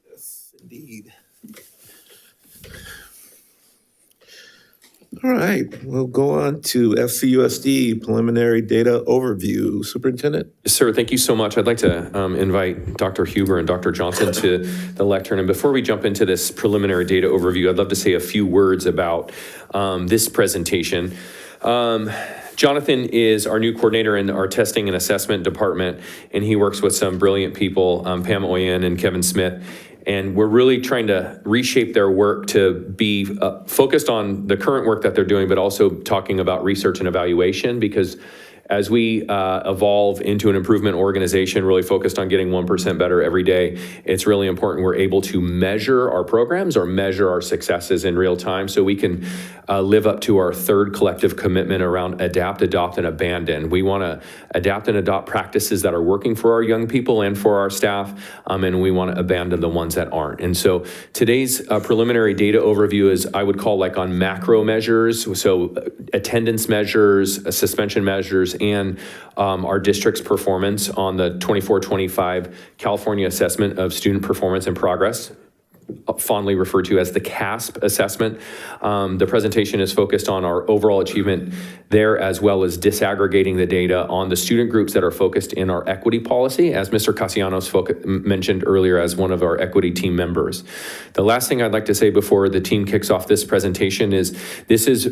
Yes, indeed. All right, we'll go on to FCUSD preliminary data overview. Superintendent? Yes, sir. Thank you so much. I'd like to invite Dr. Huber and Dr. Johnson to the lectern. And before we jump into this preliminary data overview, I'd love to say a few words about this presentation. Jonathan is our new coordinator in our testing and assessment department, and he works with some brilliant people, Pam Oyen and Kevin Smith. And we're really trying to reshape their work to be focused on the current work that they're doing, but also talking about research and evaluation, because as we evolve into an improvement organization really focused on getting 1% better every day, it's really important we're able to measure our programs or measure our successes in real time so we can live up to our third collective commitment around adapt, adopt, and abandon. We want to adapt and adopt practices that are working for our young people and for our staff, and we want to abandon the ones that aren't. And so today's preliminary data overview is, I would call, like on macro measures, so attendance measures, suspension measures, and our district's performance on the 24-25 California Assessment of Student Performance and Progress, fondly referred to as the CASP assessment. The presentation is focused on our overall achievement there, as well as disaggregating the data on the student groups that are focused in our equity policy, as Mr. Castellanos mentioned earlier as one of our equity team members. The last thing I'd like to say before the team kicks off this presentation is this is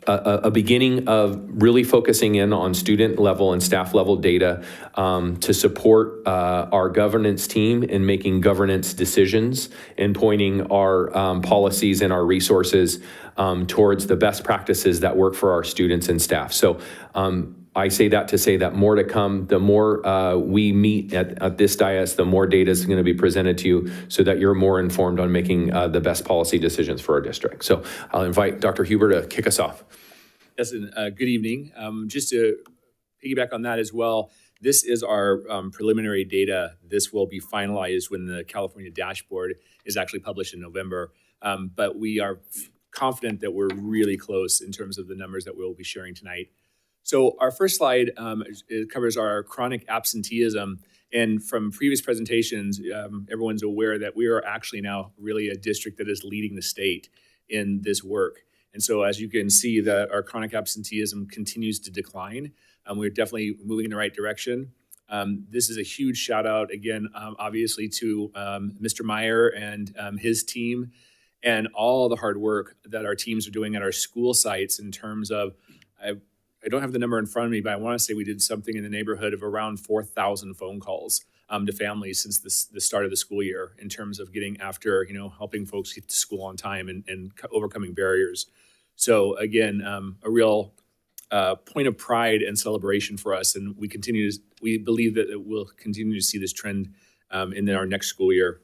a beginning of really focusing in on student level and staff level data to support our governance team in making governance decisions and pointing our policies and our resources towards the best practices that work for our students and staff. So I say that to say that more to come. The more we meet at this dais, the more data is going to be presented to you so that you're more informed on making the best policy decisions for our district. So I'll invite Dr. Huber to kick us off. Yes, and good evening. Just to piggyback on that as well, this is our preliminary data. This will be finalized when the California dashboard is actually published in November. But we are confident that we're really close in terms of the numbers that we'll be sharing tonight. So our first slide it covers our chronic absenteeism. And from previous presentations, everyone's aware that we are actually now really a district that is leading the state in this work. And so as you can see, that our chronic absenteeism continues to decline. We're definitely moving in the right direction. This is a huge shout out, again, obviously to Mr. Meyer and his team and all the hard work that our teams are doing at our school sites in terms of, I don't have the number in front of me, but I want to say we did something in the neighborhood of around 4,000 phone calls to families since the start of the school year in terms of getting after, helping folks get to school on time and overcoming barriers. So again, a real point of pride and celebration for us, and we believe that it will continue to see this trend in our next school year.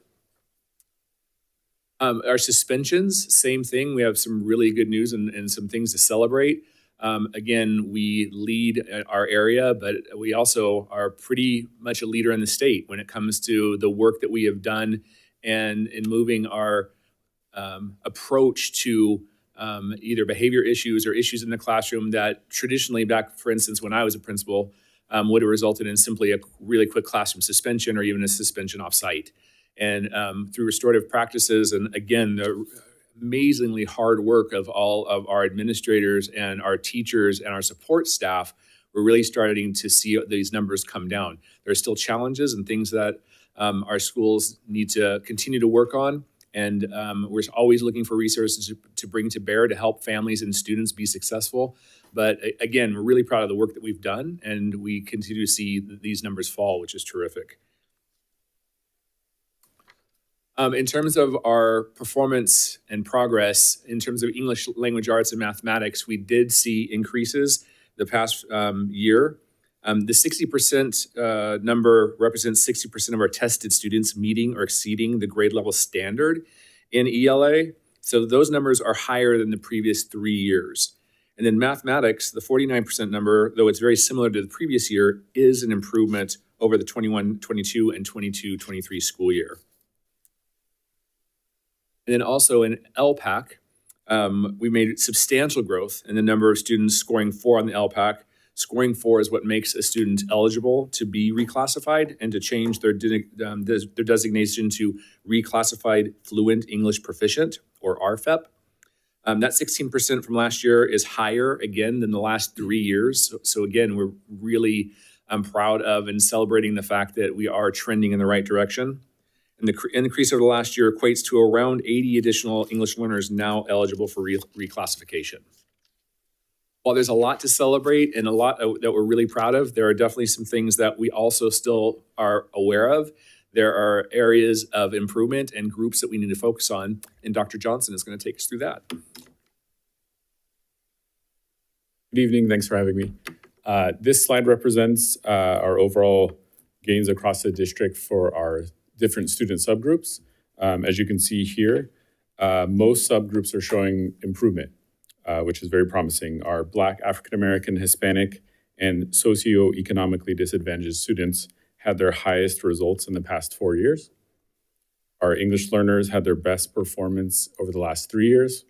Our suspensions, same thing. We have some really good news and some things to celebrate. Again, we lead our area, but we also are pretty much a leader in the state when it comes to the work that we have done and in moving our approach to either behavior issues or issues in the classroom that traditionally back, for instance, when I was a principal, would have resulted in simply a really quick classroom suspension or even a suspension off-site. And through restorative practices, and again, the amazingly hard work of all of our administrators and our teachers and our support staff, we're really starting to see these numbers come down. There are still challenges and things that our schools need to continue to work on. And we're always looking for resources to bring to bear to help families and students be successful. But again, we're really proud of the work that we've done, and we continue to see these numbers fall, which is terrific. In terms of our performance and progress, in terms of English language arts and mathematics, we did see increases the past year. The 60% number represents 60% of our tested students meeting or exceeding the grade level standard in ELA. So those numbers are higher than the previous 3 years. And then mathematics, the 49% number, though it's very similar to the previous year, is an improvement over the 21-22 and 22-23 school year. And then also in LPAC, we made substantial growth in the number of students scoring 4 on the LPAC. Scoring 4 is what makes a student eligible to be reclassified and to change their designation to Reclassified Fluent English Proficient, or RFEP. That 16% from last year is higher, again, than the last 3 years. So again, we're really proud of and celebrating the fact that we are trending in the right direction. And the increase over the last year equates to around 80 additional English learners now eligible for reclassification. While there's a lot to celebrate and a lot that we're really proud of, there are definitely some things that we also still are aware of. There are areas of improvement and groups that we need to focus on, and Dr. Johnson is going to take us through that. Good evening, thanks for having me. This slide represents our overall gains across the district for our different student subgroups. As you can see here, most subgroups are showing improvement, which is very promising. Our Black, African American, Hispanic, and socioeconomically disadvantaged students had their highest results in the past 4 years. Our English learners had their best performance over the last 3 years.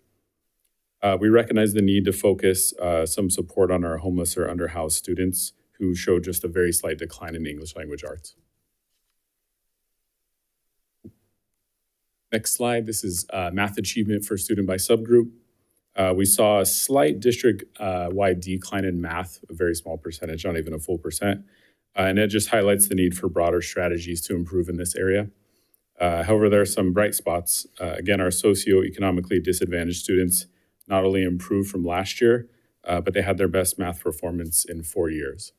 We recognize the need to focus some support on our homeless or underhoused students who showed just a very slight decline in English language arts. Next slide, this is math achievement for student by subgroup. We saw a slight district-wide decline in math, a very small percentage, not even a full percent. And it just highlights the need for broader strategies to improve in this area. However, there are some bright spots. Again, our socioeconomically disadvantaged students not only improved from last year, but they had their best math performance in 4 years.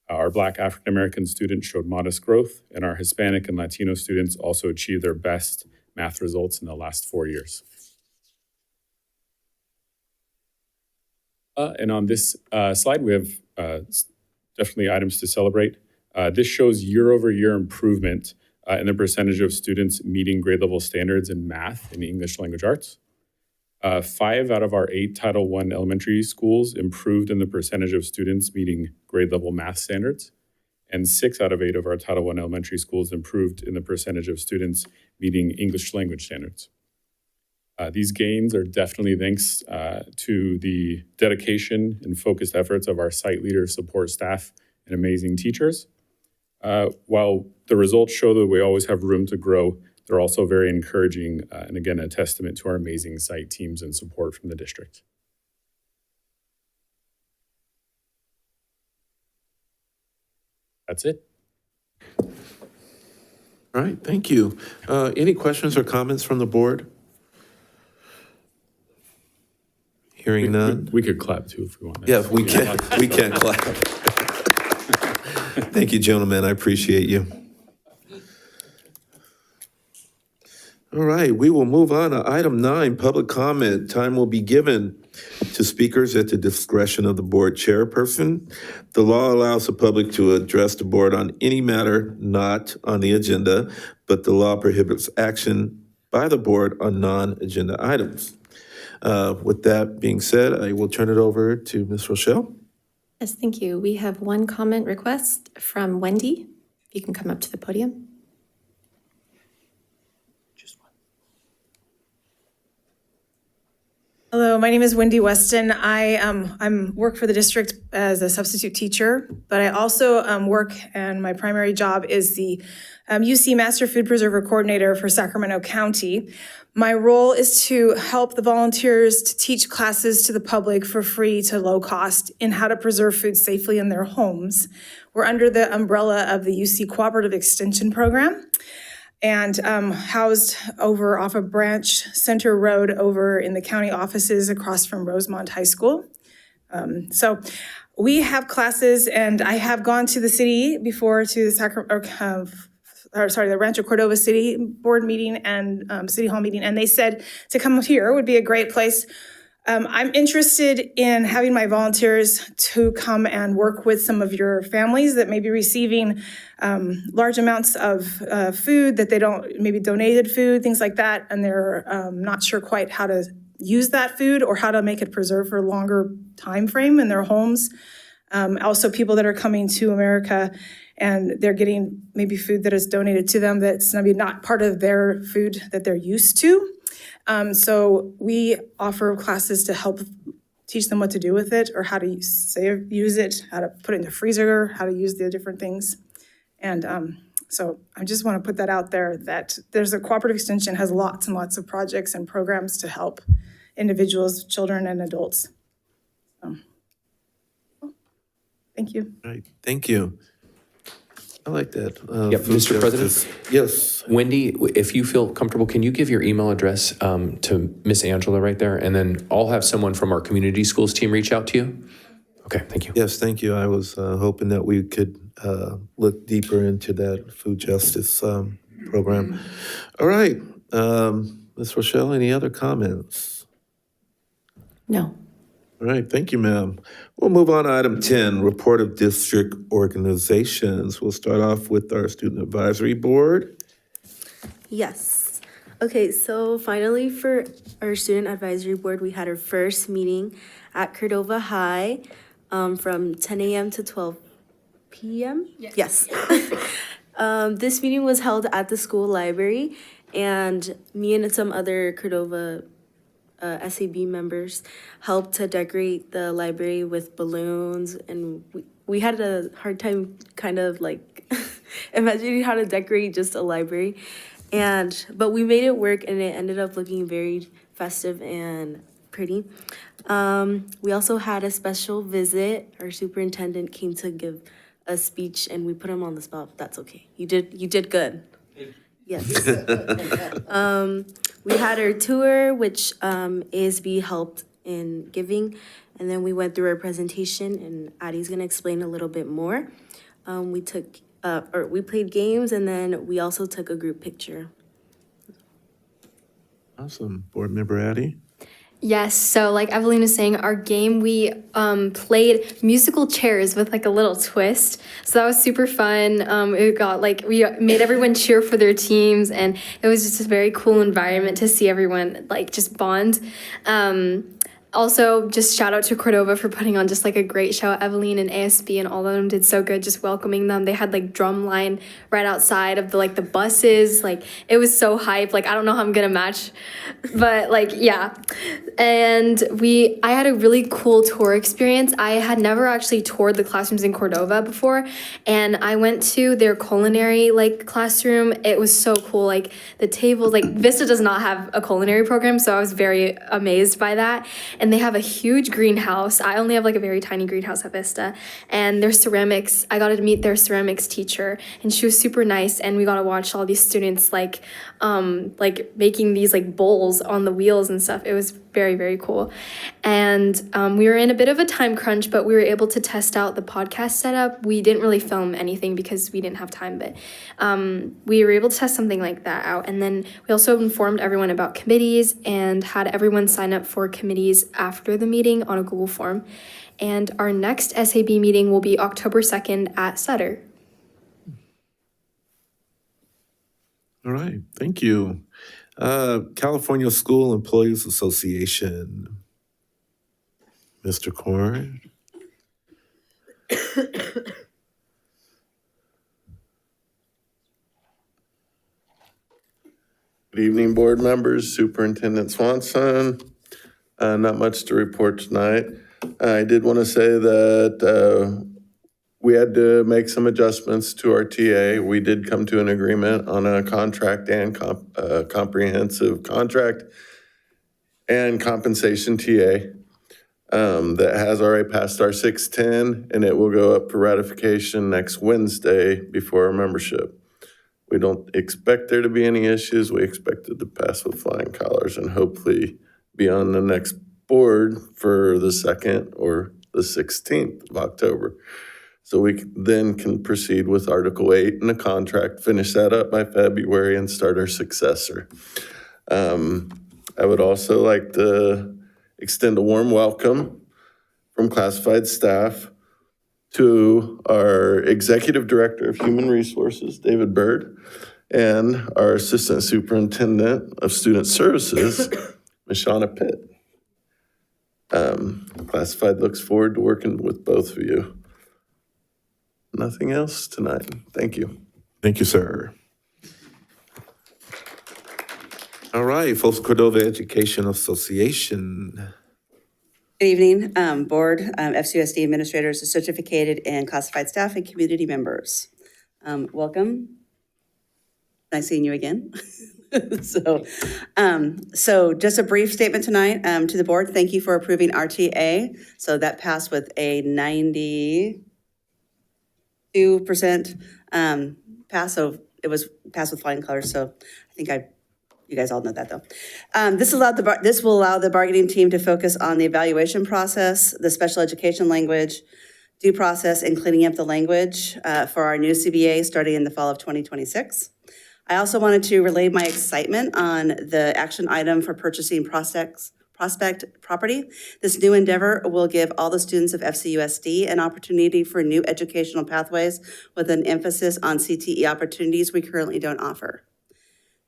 Our Black African American students showed modest growth, and our Hispanic and Latino students also achieved their best math results in the last 4 years. And on this slide, we have definitely items to celebrate. This shows year-over-year improvement in the percentage of students meeting grade level standards in math and English language arts. 5 out of our 8 Title I elementary schools improved in the percentage of students meeting grade level math standards. And 6 out of 8 of our Title I elementary schools improved in the percentage of students meeting English language standards. These gains are definitely thanks to the dedication and focused efforts of our site leaders, support staff, and amazing teachers. While the results show that we always have room to grow, they're also very encouraging and again, a testament to our amazing site teams and support from the district. That's it. All right, thank you. Any questions or comments from the board? Hearing none. We could clap too if we want. Yeah, we can clap. Thank you, gentlemen. I appreciate you. All right, we will move on to item 9, public comment. Time will be given to speakers at the discretion of the board chairperson. The law allows the public to address the board on any matter not on the agenda, but the law prohibits action by the board on non-agenda items. With that being said, I will turn it over to Ms. Rochelle. Yes, thank you. We have one comment request from Wendy. If you can come up to the podium. Hello, my name is Wendy Weston. I work for the district as a substitute teacher, but I also work, and my primary job is the UC Master Food Preserver Coordinator for Sacramento County. My role is to help the volunteers to teach classes to the public for free to low cost in how to preserve food safely in their homes. We're under the umbrella of the UC Cooperative Extension Program, and housed over off of Branch Center Road over in the county offices across from Rosemont High School. So we have classes, and I have gone to the city before to the Rancho Cordova City Board meeting and City Hall meeting, and they said to come here would be a great place. I'm interested in having my volunteers to come and work with some of your families that may be receiving large amounts of food that they don't, maybe donated food, things like that, and they're not sure quite how to use that food or how to make it preserve for a longer time frame in their homes. Also people that are coming to America and they're getting maybe food that is donated to them that's maybe not part of their food that they're used to. So we offer classes to help teach them what to do with it or how to use it, how to put it in the freezer, how to use the different things. And so I just want to put that out there that there's a cooperative extension has lots and lots of projects and programs to help individuals, children, and adults. Thank you. All right, thank you. I like that. Yep, Mr. President? Yes. Wendy, if you feel comfortable, can you give your email address to Miss Angela right there? And then I'll have someone from our community schools team reach out to you. Okay, thank you. Yes, thank you. I was hoping that we could look deeper into that food justice program. All right, Ms. Rochelle, any other comments? No. All right, thank you, ma'am. We'll move on to item 10, report of district organizations. We'll start off with our student advisory board. Yes. Okay, so finally for our student advisory board, we had our first meeting at Cordova High from 10 a.m. to 12 p.m. Yes. This meeting was held at the school library, and me and some other Cordova SAB members helped to decorate the library with balloons, and we had a hard time kind of like imagining how to decorate just a library, but we made it work, and it ended up looking very festive and pretty. We also had a special visit. Our superintendent came to give a speech, and we put him on the spot, but that's okay. You did good. Yes. We had our tour, which ASB helped in giving, and then we went through our presentation, and Addie's gonna explain a little bit more. We played games, and then we also took a group picture. Awesome. Board Member Addie? Yes, so like Evelyn was saying, our game, we played musical chairs with like a little twist. So that was super fun. It got like, we made everyone cheer for their teams, and it was just a very cool environment to see everyone like just bond. Also, just shout out to Cordova for putting on just like a great show. Evelyn and ASB and all of them did so good, just welcoming them. They had like drum line right outside of the buses. Like it was so hype. Like I don't know how I'm gonna match, but like yeah. And I had a really cool tour experience. I had never actually toured the classrooms in Cordova before, and I went to their culinary like classroom. It was so cool. Like the tables, like Vista does not have a culinary program, so I was very amazed by that. And they have a huge greenhouse. I only have like a very tiny greenhouse at Vista. And their ceramics, I got to meet their ceramics teacher, and she was super nice. And we got to watch all these students like making these like bowls on the wheels and stuff. It was very, very cool. And we were in a bit of a time crunch, but we were able to test out the podcast setup. We didn't really film anything because we didn't have time, but we were able to test something like that out. And then we also informed everyone about committees and had everyone sign up for committees after the meeting on a Google form. And our next SAB meeting will be October 2nd at Sutter. All right, thank you. California School Employees Association. Mr. Korn. Good evening, board members, Superintendent Swanson. Not much to report tonight. I did want to say that we had to make some adjustments to our TA. We did come to an agreement on a contract and comprehensive contract and compensation TA that has already passed our 610, and it will go up for ratification next Wednesday before our membership. We don't expect there to be any issues. We expect it to pass with flying colors and hopefully be on the next board for the 2nd or the 16th of October. So we then can proceed with Article 8 in the contract, finish that up by February, and start our successor. I would also like to extend a warm welcome from classified staff to our Executive Director of Human Resources, David Bird, and our Assistant Superintendent of Student Services, Ms. Shauna Pitt. Classified looks forward to working with both of you. Nothing else tonight. Thank you. Thank you, sir. All right, Folsom Cordova Education Association. Good evening, board, FCUSD administrators, certificated and classified staff, and community members. Welcome. Nice seeing you again. So just a brief statement tonight to the board. Thank you for approving RTA. So that passed with a 92% pass. So it was passed with flying colors. So I think you guys all know that though. This will allow the bargaining team to focus on the evaluation process, the special education language, due process, and cleaning up the language for our new CBA starting in the fall of 2026. I also wanted to relay my excitement on the action item for purchasing process Prospect property. This new endeavor will give all the students of FCUSD an opportunity for new educational pathways with an emphasis on CTE opportunities we currently don't offer.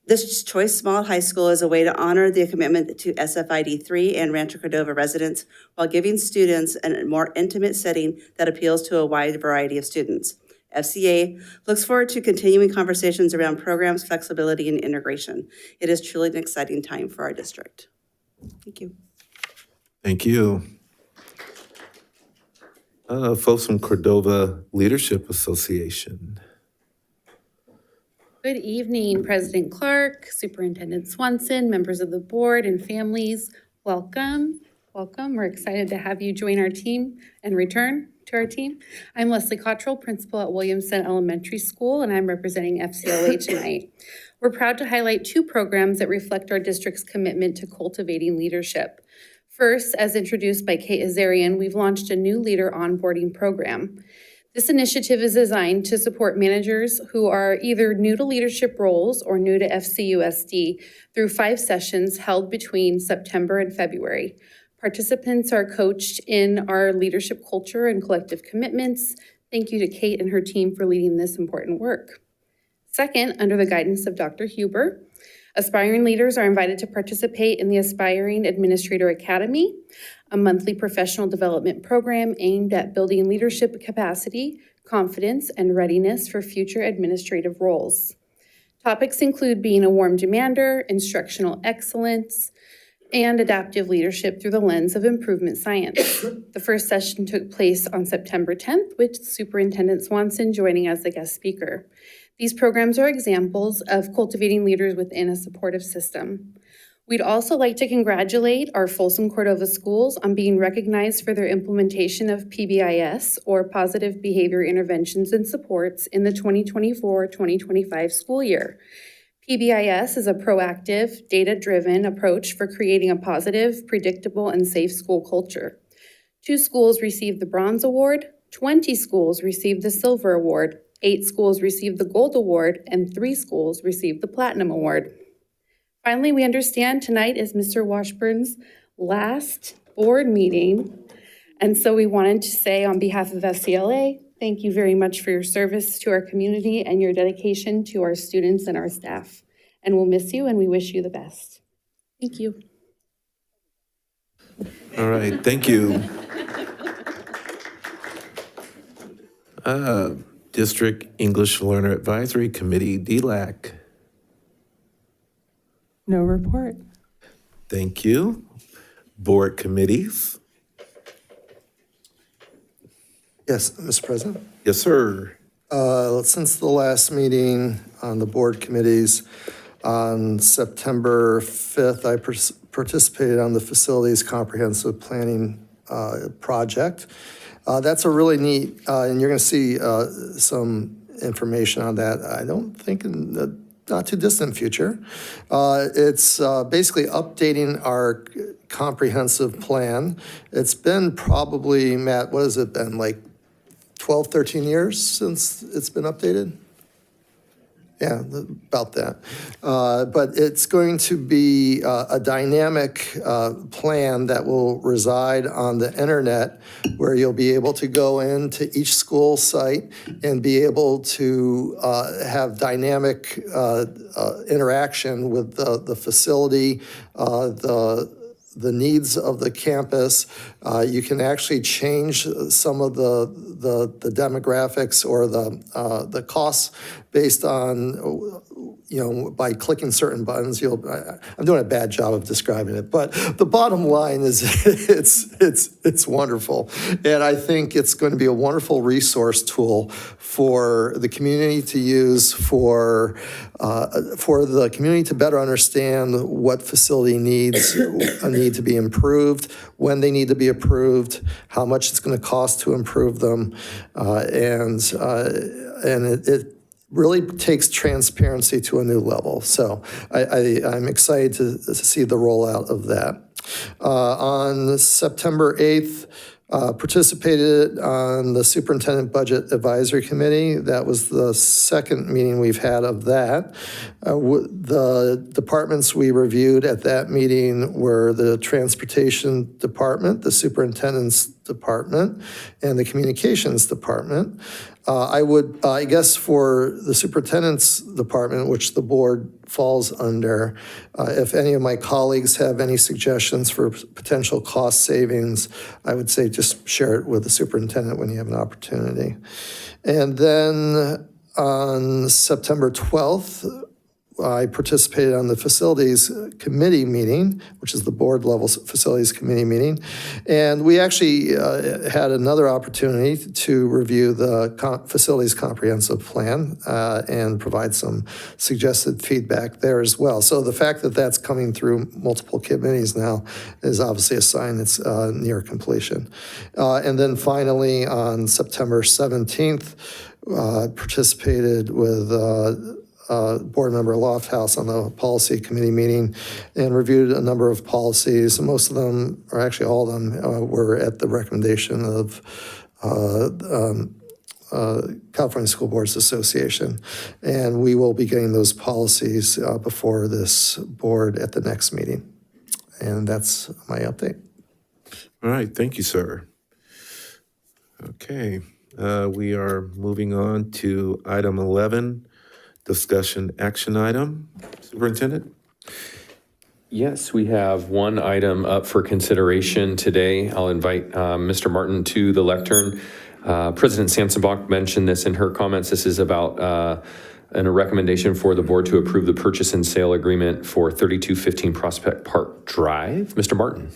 This Choice Small High School is a way to honor the commitment to SFID 3 and Rancho Cordova residents while giving students a more intimate setting that appeals to a wide variety of students. FCA looks forward to continuing conversations around programs, flexibility, and integration. It is truly an exciting time for our district. Thank you. Thank you. Folsom Cordova Leadership Association. Good evening, President Clark, Superintendent Swanson, members of the board and families. Welcome, welcome. We're excited to have you join our team and return to our team. I'm Leslie Cottrell, principal at Williamson Elementary School, and I'm representing FCLA tonight. We're proud to highlight two programs that reflect our district's commitment to cultivating leadership. First, as introduced by Kate Azarian, we've launched a new leader onboarding program. This initiative is designed to support managers who are either new to leadership roles or new to FCUSD through 5 sessions held between September and February. Participants are coached in our leadership culture and collective commitments. Thank you to Kate and her team for leading this important work. Second, under the guidance of Dr. Huber, aspiring leaders are invited to participate in the Aspiring Administrator Academy, a monthly professional development program aimed at building leadership capacity, confidence, and readiness for future administrative roles. Topics include being a warm demander, instructional excellence, and adaptive leadership through the lens of improvement science. The first session took place on September 10th, with Superintendent Swanson joining as the guest speaker. These programs are examples of cultivating leaders within a supportive system. We'd also like to congratulate our Folsom Cordova schools on being recognized for their implementation of PBIS, or Positive Behavior Interventions and Supports, in the 2024-2025 school year. PBIS is a proactive, data-driven approach for creating a positive, predictable, and safe school culture. 2 schools received the Bronze Award, 20 schools received the Silver Award, 8 schools received the Gold Award, and 3 schools received the Platinum Award. Finally, we understand tonight is Mr. Washburn's last board meeting, and so we wanted to say on behalf of FCLA, thank you very much for your service to our community and your dedication to our students and our staff. And we'll miss you and we wish you the best. Thank you. All right, thank you. District English Learner Advisory Committee, DLAC. No report. Thank you. Board committees. Yes, Mr. President. Yes, sir. Since the last meeting on the board committees, on September 5th, I participated on the Facilities Comprehensive Planning project. That's a really neat, and you're going to see some information on that, I don't think in the not too distant future. It's basically updating our comprehensive plan. It's been probably, Matt, what has it been, like 12, 13 years since it's been updated? Yeah, about that. But it's going to be a dynamic plan that will reside on the internet, where you'll be able to go into each school site and be able to have dynamic interaction with the facility, the needs of the campus. You can actually change some of the demographics or the costs based on, by clicking certain buttons. I'm doing a bad job of describing it, but the bottom line is it's wonderful. And I think it's going to be a wonderful resource tool for the community to use, for the community to better understand what facility needs need to be improved, when they need to be improved, how much it's going to cost to improve them, and it really takes transparency to a new level. So I'm excited to see the rollout of that. On September 8th, Participated on the Superintendent Budget Advisory Committee. That was the second meeting we've had of that. The departments we reviewed at that meeting were the Transportation Department, the Superintendent's Department, and the Communications Department. I guess for the Superintendent's Department, which the board falls under, if any of my colleagues have any suggestions for potential cost savings, I would say just share it with the superintendent when you have an opportunity. And then on September 12th, I participated on the Facilities Committee meeting, which is the board level Facilities Committee meeting. And we actually had another opportunity to review the Facilities Comprehensive Plan and provide some suggested feedback there as well. So the fact that that's coming through multiple committees now is obviously a sign it's near completion. And then finally, on September 17th, participated with Board Member Lofthouse on the Policy Committee meeting and reviewed a number of policies. Most of them, or actually all of them, were at the recommendation of California School Boards Association. And we will be getting those policies before this board at the next meeting. And that's my update. All right, thank you, sir. Okay, we are moving on to item 11, discussion action item. Superintendent? Yes, we have one item up for consideration today. I'll invite Mr. Martin to the lectern. President Sansenbach mentioned this in her comments. This is about a recommendation for the board to approve the purchase and sale agreement for 3215 Prospect Park Drive. Mr. Martin.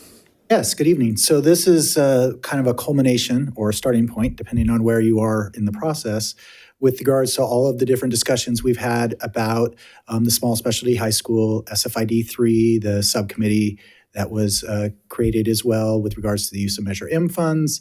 Yes, good evening. So this is kind of a culmination or a starting point, depending on where you are in the process, with regards to all of the different discussions we've had about the small specialty high school, SFID 3, the subcommittee that was created as well with regards to the use of Measure M funds,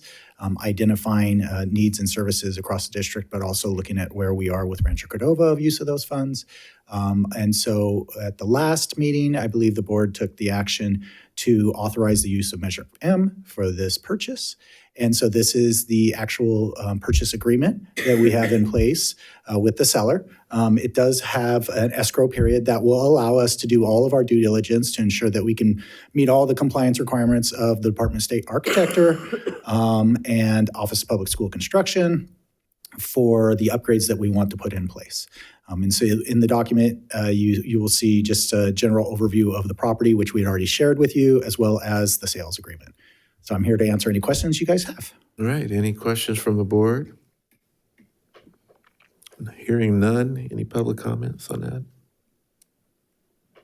identifying needs and services across the district, but also looking at where we are with Rancho Cordova of use of those funds. And so at the last meeting, I believe the board took the action to authorize the use of Measure M for this purchase. And so this is the actual purchase agreement that we have in place with the seller. It does have an escrow period that will allow us to do all of our due diligence to ensure that we can meet all the compliance requirements of the Department of State Architecture and Office of Public School Construction for the upgrades that we want to put in place. And so in the document, you will see just a general overview of the property, which we had already shared with you, as well as the sales agreement. So I'm here to answer any questions you guys have. All right, any questions from the board? Hearing none, any public comments on that?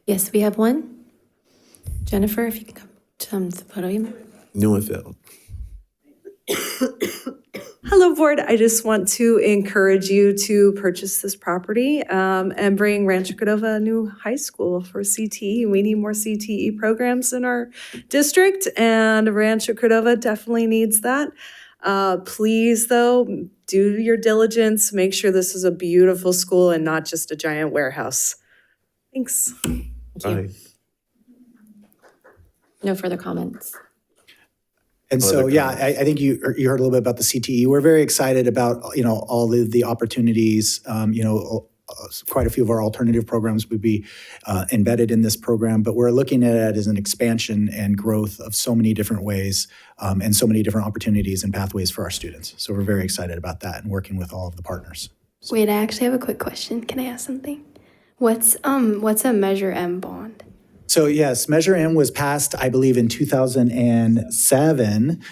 Yes, we have one. Jennifer, if you can come to the podium. Neuenfeld. Hello, board. I just want to encourage you to purchase this property and bring Rancho Cordova a new high school for CTE. We need more CTE programs in our district, and Rancho Cordova definitely needs that. Please, though, do your diligence. Make sure this is a beautiful school and not just a giant warehouse. Thanks. Thank you. No further comments. And so, yeah, I think you heard a little bit about the CTE. We're very excited about, all of the opportunities. Quite a few of our alternative programs would be embedded in this program, but we're looking at it as an expansion and growth of so many different ways and so many different opportunities and pathways for our students. So we're very excited about that and working with all of the partners. Wait, I actually have a quick question. Can I ask something? What's a Measure M bond? So yes, Measure M was passed, I believe, in 2007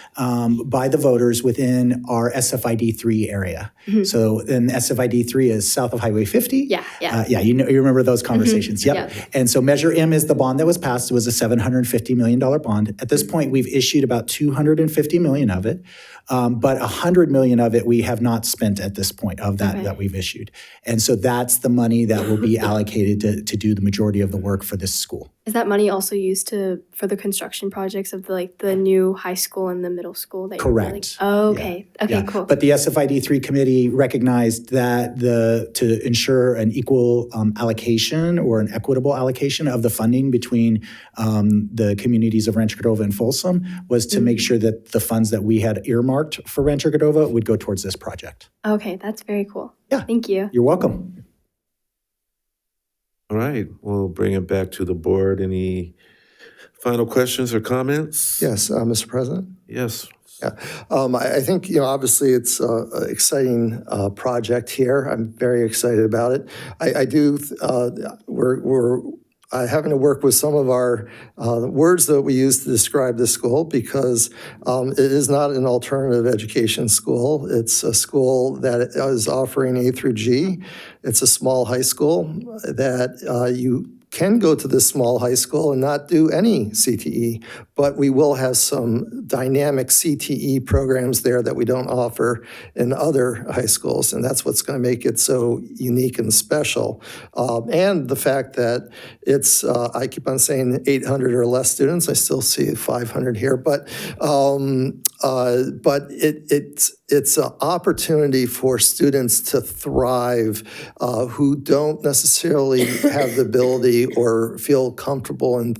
by the voters within our SFID 3 area. Mm-hmm. So then SFID 3 is south of Highway 50. Yeah. You remember those conversations. Mm-hmm. Yep. And so Measure M is the bond that was passed. It was a $750 million bond. At this point, we've issued about $250 million of it. But 100 million of it we have not spent at this point of that Okay. that we've issued. And so that's the money that will be allocated to do the majority of the work for this school. Is that money also used for the construction projects of the new high school and the middle school? That you're building? Correct. Oh, okay. Okay, Yeah. cool. But the SFID 3 committee recognized that to ensure an equal allocation or an equitable allocation of the funding between the communities of Rancho Cordova and Folsom was to make sure that the funds that we had earmarked for Rancho Cordova would go towards this project. Okay, that's very cool. Yeah. Thank you. You're welcome. All right, we'll bring it back to the board. Any final questions or comments? Yes, Mr. President? Yes. Yeah, I think, obviously it's an exciting project here. I'm very excited about it. We're having to work with some of our words that we use to describe the school because it is not an alternative education school. It's a school that is offering A through G. It's a small high school that you can go to this small high school and not do any CTE, but we will have some dynamic CTE programs there that we don't offer in other high schools, and that's what's going to make it so unique and special. And the fact that it's, I keep on saying 800 or less students, I still see 500 here, but it's an opportunity for students to thrive who don't necessarily have the ability or feel comfortable in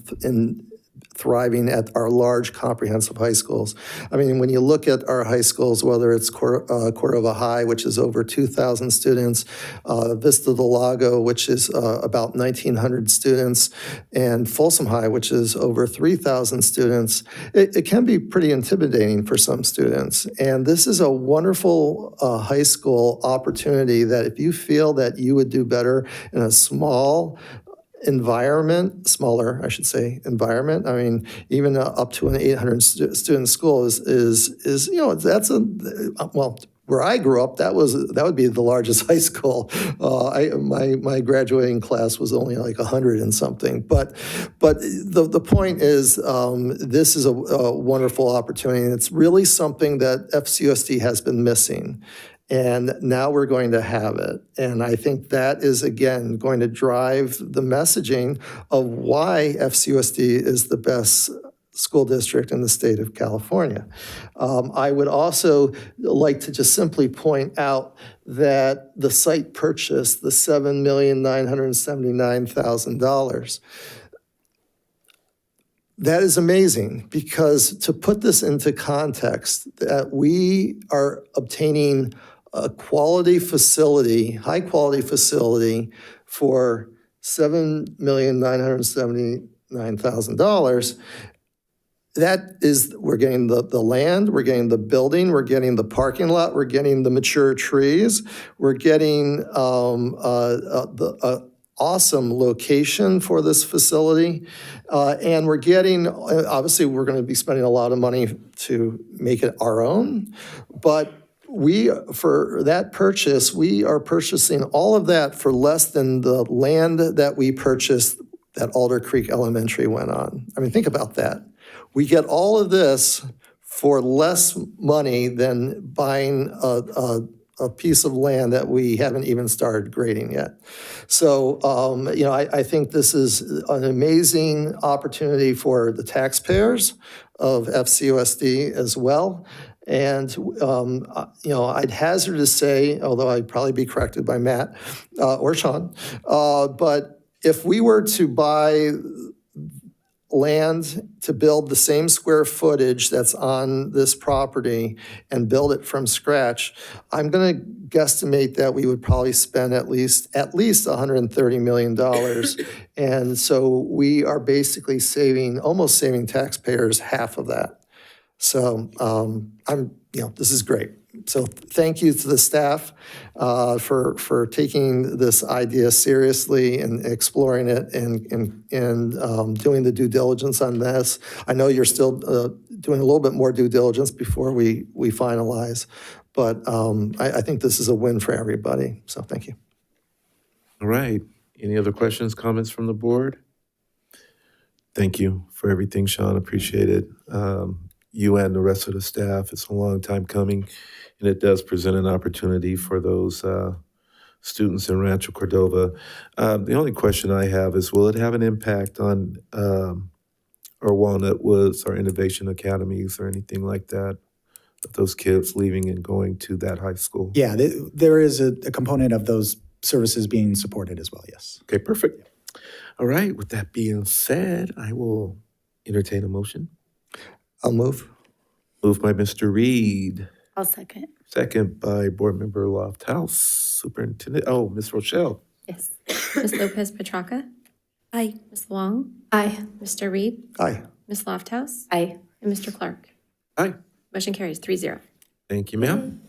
thriving at our large comprehensive high schools. I mean, when you look at our high schools, whether it's Cordova High, which is over 2,000 students, Vista del Lago, which is about 1,900 students, and Folsom High, which is over 3,000 students, it can be pretty intimidating for some students. And this is a wonderful high school opportunity that if you feel that you would do better in a smaller, I should say, environment. I mean, even up to an 800 student school is that's where I grew up, that would be the largest high school. My graduating class was only like 100 and something. But the point is, this is a wonderful opportunity, and it's really something that FCUSD has been missing. And now we're going to have it. And I think that is, again, going to drive the messaging of why FCUSD is the best school district in the state of California. I would also like to just simply point out that the site purchase, the $7,979,000, that is amazing, because to put this into context, that we are obtaining a quality facility, high quality facility for $7,979,000. That is, we're getting the land, we're getting the building, we're getting the parking lot, we're getting the mature trees, we're getting the awesome location for this facility, and we're getting, obviously we're going to be spending a lot of money to make it our own, but for that purchase, we are purchasing all of that for less than the land that we purchased that Alder Creek Elementary went on. I mean, think about that. We get all of this for less money than buying a piece of land that we haven't even started grading yet. So, I think this is an amazing opportunity for the taxpayers of FCUSD as well. And, I'd hazard to say, although I'd probably be corrected by Matt or Sean, but if we were to buy land to build the same square footage that's on this property and build it from scratch, I'm going to guesstimate that we would probably spend at least $130 million. And so we are basically almost saving taxpayers half of that. So this is great. So thank you to the staff for taking this idea seriously and exploring it and doing the due diligence on this. I know you're still doing a little bit more due diligence before we finalize, but I think this is a win for everybody. So thank you. All right. Any other questions, comments from the board? Thank you for everything, Sean. Appreciate it. you and the rest of the staff. It's a long time coming, and it does present an opportunity for those students in Rancho Cordova. The only question I have is, will it have an impact on our Walnut Woods, our innovation academies, or anything like that? Of those kids leaving and going to that high school? Yeah, there is a component of those services being supported as well, yes. Okay, perfect. All right, with that being said, I will entertain a motion. I'll move. Moved by Mr. Reed, I'll second. second by Board Member Lofthouse. Superintendent, Ms. Rochelle. Yes. Ms. Lopez Petracca? Aye. Ms. Long? Aye. Mr. Reed? Aye. Ms. Lofthouse? Aye. And Mr. Clark? Aye. Motion carries 3-0. Thank you, ma'am.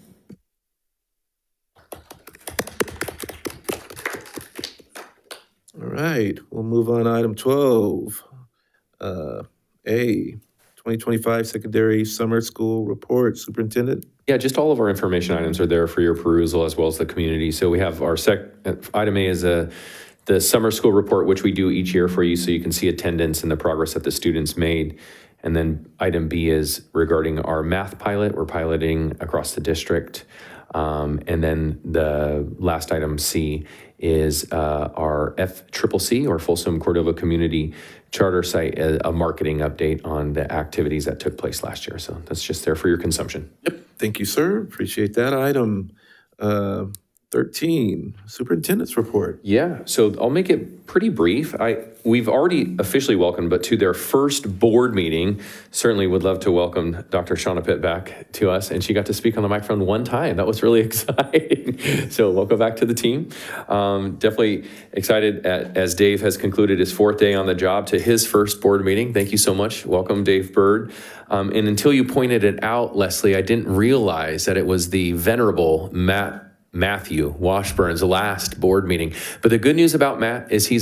All right, we'll move on to item 12. A, 2025 Secondary Summer School Report. Superintendent? Yeah, just all of our information items are there for your perusal as well as the community. So we have our item A is the summer school report, which we do each year for you so you can see attendance and the progress that the students made. And then item B is regarding our math pilot. We're piloting across the district. And then the last item C is our FCCC or Folsom Cordova Community Charter Site, a marketing update on the activities that took place last year. So that's just there for your consumption. Yep, thank you, sir. Appreciate that. Item 13, Superintendent's Report. Yeah, so I'll make it pretty brief. We've already officially welcomed, but to their first board meeting, certainly would love to welcome Dr. Shauna Pitt back to us, and she got to speak on the microphone one time. That was really exciting. So welcome back to the team. Definitely excited as Dave has concluded his 4th day on the job to his first board meeting. Thank you so much. Welcome, Dave Bird. And until you pointed it out, Leslie, I didn't realize that it was the venerable Matthew Washburn's last board meeting. But the good news about Matt is he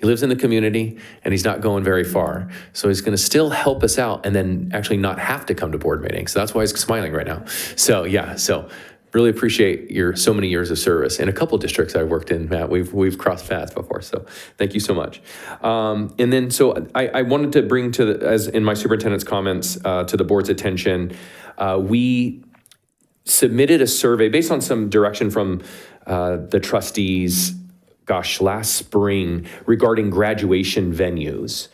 lives in the community and he's not going very far. So he's going to still help us out and then actually not have to come to board meetings. So that's why he's smiling right now. So really appreciate your so many years of service. In a couple districts I've worked in, Matt, we've crossed paths before. So thank you so much. And then I wanted to bring as in my superintendent's comments to the board's attention, we submitted a survey based on some direction from the trustees, last spring regarding graduation venues.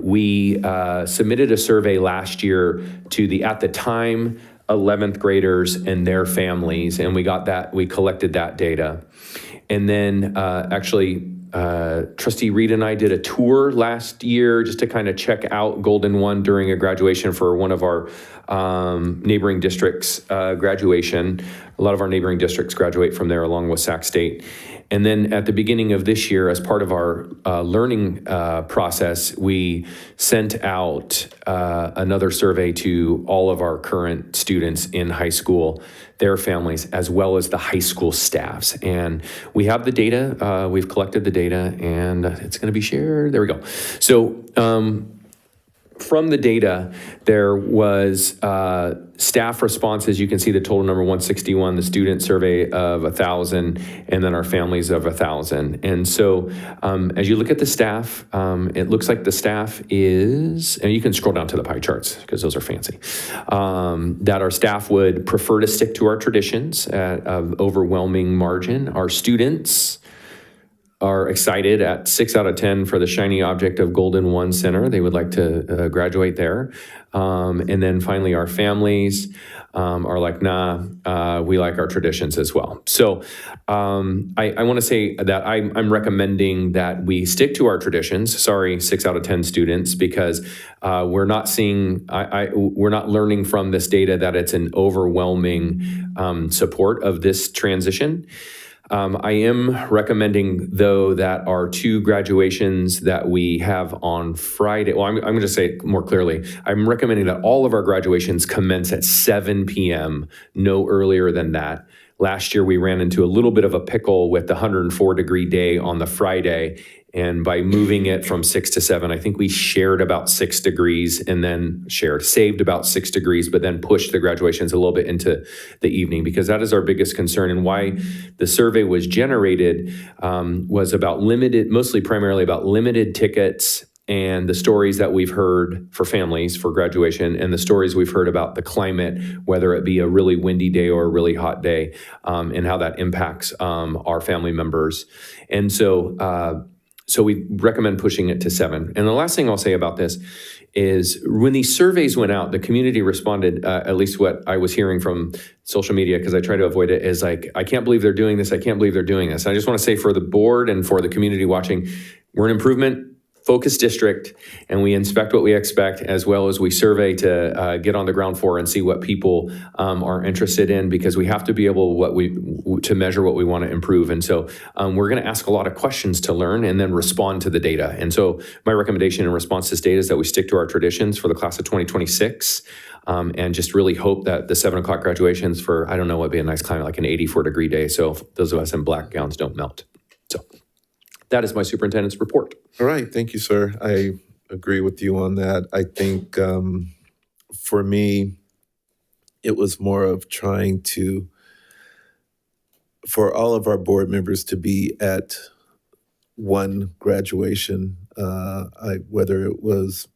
We submitted a survey last year to at the time, 11th graders and their families, and we collected that data. And then Trustee Reed and I did a tour last year just to kind of check out Golden One during a graduation for one of our neighboring districts graduation. A lot of our neighboring districts graduate from there along with Sac State. And then at the beginning of this year, as part of our learning process, we sent out another survey to all of our current students in high school, their families, as well as the high school staffs. And we have the data, we've collected the data, and it's gonna be shared. There we go. So from the data, there was staff responses. You can see the total number 161, the student survey of 1,000, and then our families of 1,000. And so as you look at the staff, it looks like the staff is, and you can scroll down to the pie charts because those are fancy, that our staff would prefer to stick to our traditions at an overwhelming margin. Our students are excited at 6 out of 10 for the shiny object of Golden One Center. They would like to graduate there. And then finally, our families are like, nah, we like our traditions as well. So I want to say that I'm recommending that we stick to our traditions. Sorry, 6 out of 10 students, because we're not seeing, we're not learning from this data that it's an overwhelming support of this transition. I am recommending, though, that our 2 graduations that we have on Friday, well, I'm going to say it more clearly. I'm recommending that all of our graduations commence at 7 p.m., no earlier than that. Last year, we ran into a little bit of a pickle with the 104-degree day on the Friday. And by moving it from 6 to 7, I think we shared about 6 degrees and then saved about 6 degrees, but then pushed the graduations a little bit into the evening, because that is our biggest concern. And why the survey was generated was about primarily about limited tickets and the stories that we've heard for families for graduation, and the stories we've heard about the climate, whether it be a really windy day or a really hot day, and how that impacts our family members. And so we recommend pushing it to 7. And the last thing I'll say about this is when these surveys went out, the community responded, at least what I was hearing from social media, because I try to avoid it, is like, I can't believe they're doing this. I can't believe they're doing this. And I just want to say for the board and for the community watching, we're an improvement focused district, and we inspect what we expect, as well as we survey to get on the ground floor and see what people are interested in, because we have to be able to measure what we want to improve. And so we're going to ask a lot of questions to learn and then respond to the data. And so my recommendation in response to this data is that we stick to our traditions for the class of 2026, and just really hope that the 7 o'clock graduations for, I don't know, what would be a nice climate, like an 84-degree day. So those of us in black gowns don't melt. So that is my superintendent's report. All right, thank you, sir. I agree with you on that. I think for me, it was more of trying to, for all of our board members to be at one graduation, whether it was,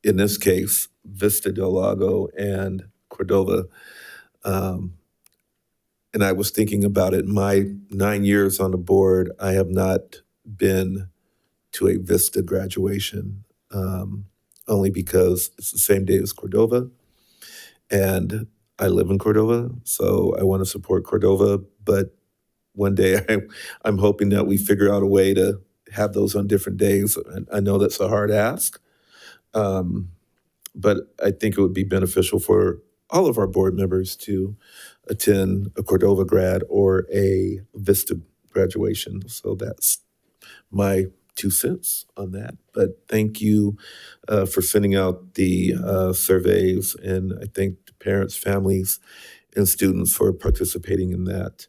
in this case, Vista del Lago and Cordova. And I was thinking about it, my 9 years on the board, I have not been to a Vista graduation, only because it's the same day as Cordova, and I live in Cordova, so I want to support Cordova, but one day I'm hoping that we figure out a way to have those on different days. I know that's a hard ask, but I think it would be beneficial for all of our board members to attend a Cordova grad or a Vista graduation. So that's my 2 cents on that. But thank you for sending out the surveys, and I thank the parents, families, and students for participating in that.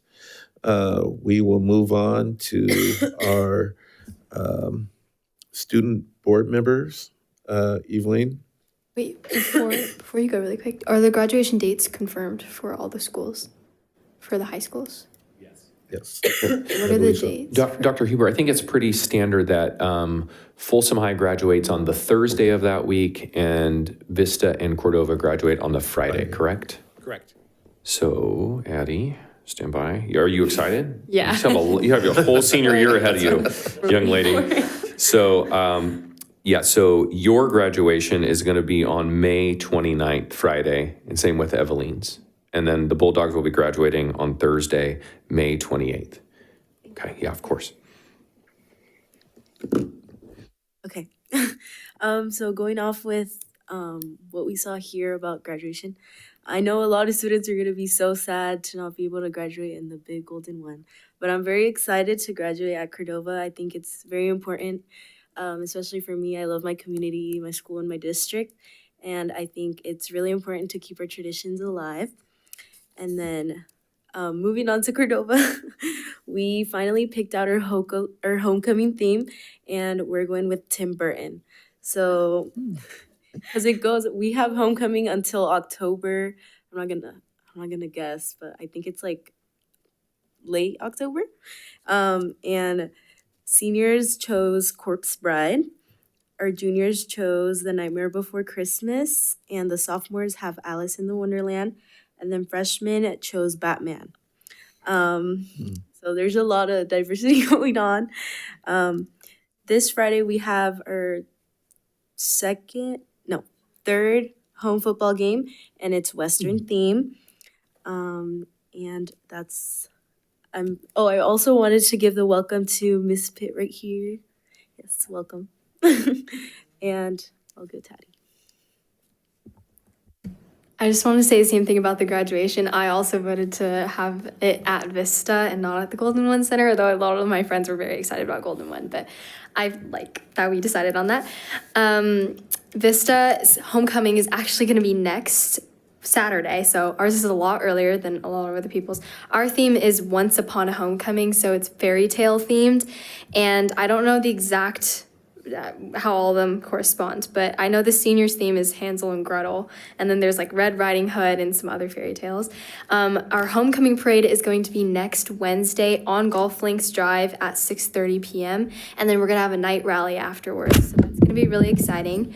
We will move on to our student board members. Evelyn? Wait, before you go really quick, are the graduation dates confirmed for all the schools, for the high schools? Yes. What are the dates? Dr. Huber, I think it's pretty standard that Folsom High graduates on the Thursday of that week, and Vista and Cordova graduate on the Friday, correct? Correct. So, Addie, stand by. Are you excited? Yeah. You have your whole senior year ahead of you, young lady. So, so your graduation is going to be on May 29th, Friday, and same with Evelyn's. And then the Bulldogs will be graduating on Thursday, May 28th. Okay, yeah, of course. Okay. So going off with what we saw here about graduation, I know a lot of students are going to be so sad to not be able to graduate in the big golden one, but I'm very excited to graduate at Cordova. I think it's very important, especially for me. I love my community, my school, and my district, and I think it's really important to keep our traditions alive. And then moving on to Cordova, we finally picked out our homecoming theme, and we're going with Tim Burton. So, as it goes, we have homecoming until October. I'm not gonna guess, but I think it's like late October. And seniors chose Corpse Bride. Our juniors chose The Nightmare Before Christmas, and the sophomores have Alice in the Wonderland. And then freshmen chose Batman. So there's a lot of diversity going on. This Friday we have our third home football game, and it's Western theme. And that's, I also wanted to give the welcome to Miss Pitt right here. Yes, welcome. And I'll go Taddy. I just want to say the same thing about the graduation. I also voted to have it at Vista and not at the Golden One Center, although a lot of my friends were very excited about Golden One, but I like that we decided on that. Vista's homecoming is actually going to be next Saturday, so ours is a lot earlier than a lot of other people's. Our theme is Once Upon a Homecoming, so it's fairy tale themed, and I don't know the exact how all of them correspond. But I know the seniors theme is Hansel and Gretel, and then there's like Red Riding Hood and some other fairy tales. Our homecoming parade is going to be next Wednesday on Golf Links Drive at 6:30 p.m. And then we're gonna have a night rally afterwards. So that's gonna be really exciting.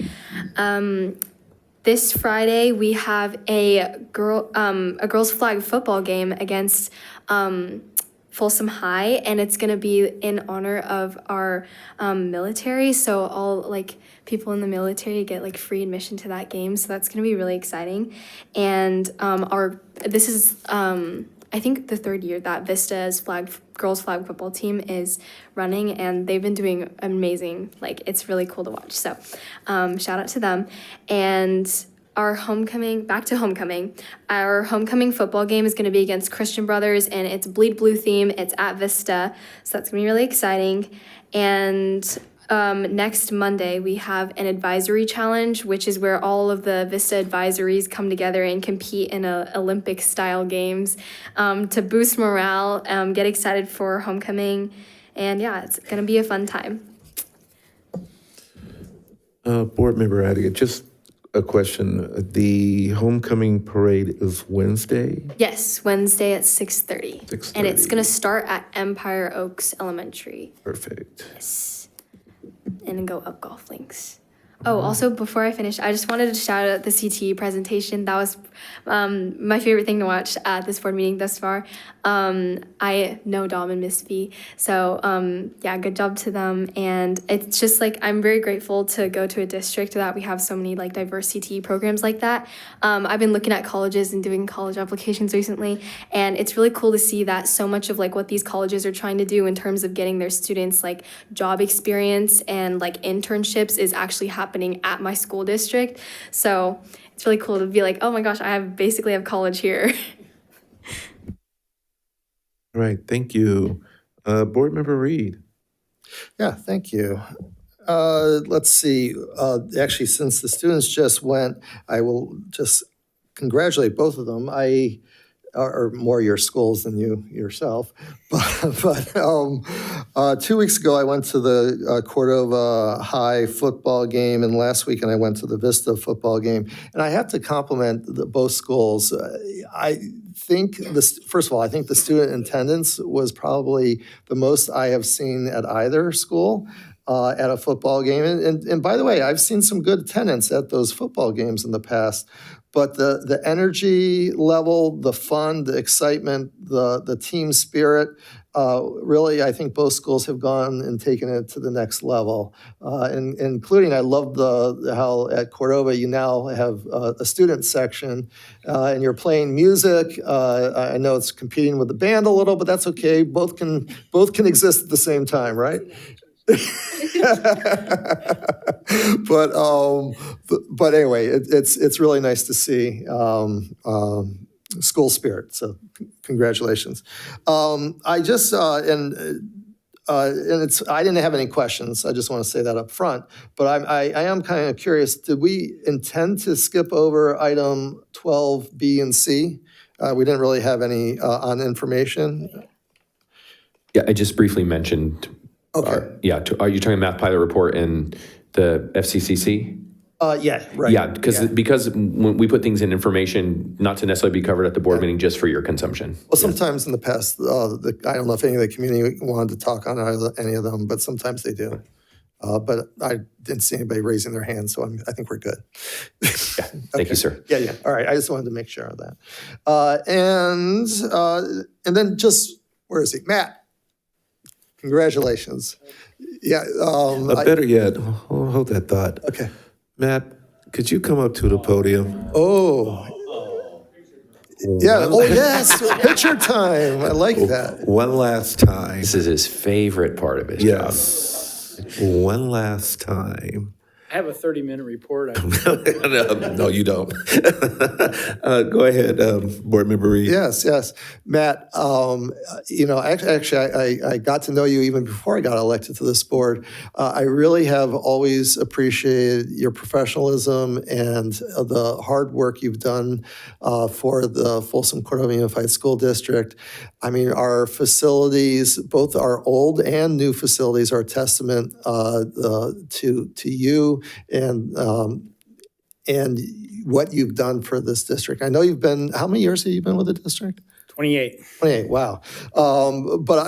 This Friday we have a girls flag football game against Folsom High, and it's gonna be in honor of our military. So all like people in the military get like free admission to that game. So that's gonna be really exciting. And this is I think the third year that Vista's girls flag football team is running, and they've been doing amazing. Like, it's really cool to watch. So shout out to them. And our homecoming football game is going to be against Christian Brothers, and it's Bleed Blue theme. It's at Vista, so that's going to be really exciting. And next Monday, we have an advisory challenge, which is where all of the Vista advisories come together and compete in Olympic-style games to boost morale, get excited for homecoming, and yeah, it's going to be a fun time. Board Member Adiga, just a question. The homecoming parade is Wednesday? Yes, Wednesday at 6:30. 6:30. And it's going to start at Empire Oaks Elementary. Perfect. Yes. And go up Golf Links. Oh, also, before I finish, I just wanted to shout out the CTE presentation. That was my favorite thing to watch at this board meeting thus far. I know Dom and Miss V, so yeah, good job to them. And it's just like, I'm very grateful to go to a district that we have so many like diverse CTE programs like that. I've been looking at colleges and doing college applications recently, and it's really cool to see that so much of like what these colleges are trying to do in terms of getting their students like job experience and like internships is actually happening at my school district. So it's really cool to be like, oh my gosh, I basically have college here. All right, thank you. Board Member Reed. Yeah, thank you. Let's see. Actually, since the students just went, I will just congratulate both of them. Or more your schools than you yourself. But 2 weeks ago, I went to the Cordova High football game, and last weekend I went to the Vista football game. And I have to compliment both schools. I think first of all, I think the student attendance was probably the most I have seen at either school. At a football game. And by the way, I've seen some good attendance at those football games in the past. But the energy level, the fun, the excitement, the team spirit, really, I think both schools have gone and taken it to the next level. And including, I love how at Cordova you now have a student section, and you're playing music. I know it's competing with the band a little, but that's okay. Both can exist at the same time, right? But anyway, it's really nice to see school spirit. So congratulations. I just and I didn't have any questions. I just want to say that up front. But I am kind of curious. Did we intend to skip over item 12B and C? We didn't really have any on information. Yeah, I just briefly mentioned. Okay. Are you talking math pilot report and the FCCC? Yeah, right. Yeah, because when we put things in information, not to necessarily be covered at the board meeting, just for your consumption. Well, sometimes in the past, I don't know if any of the community wanted to talk on any of them, but sometimes they do. But I didn't see anybody raising their hand, so I think we're good. Thank you, sir. Yeah. All right. I just wanted to make sure of that. And then just, where is he? Matt. Congratulations. Yeah. Better yet, hold that thought. Okay. Matt, could you come up to the podium? Oh. Yeah. Oh, yes. Picture time. I like that. One last time. This is his favorite part of his job. Yes. One last time. I have a 30-minute report. No, you don't. Go ahead, Board Member Reed. Yes. Matt, actually, I got to know you even before I got elected to this board. I really have always appreciated your professionalism and the hard work you've done for the Folsom Cordova Unified School District. I mean, our facilities, both our old and new facilities, are a testament to you and what you've done for this district. I know you've been, how many years have you been with the district? 28. 28, wow. But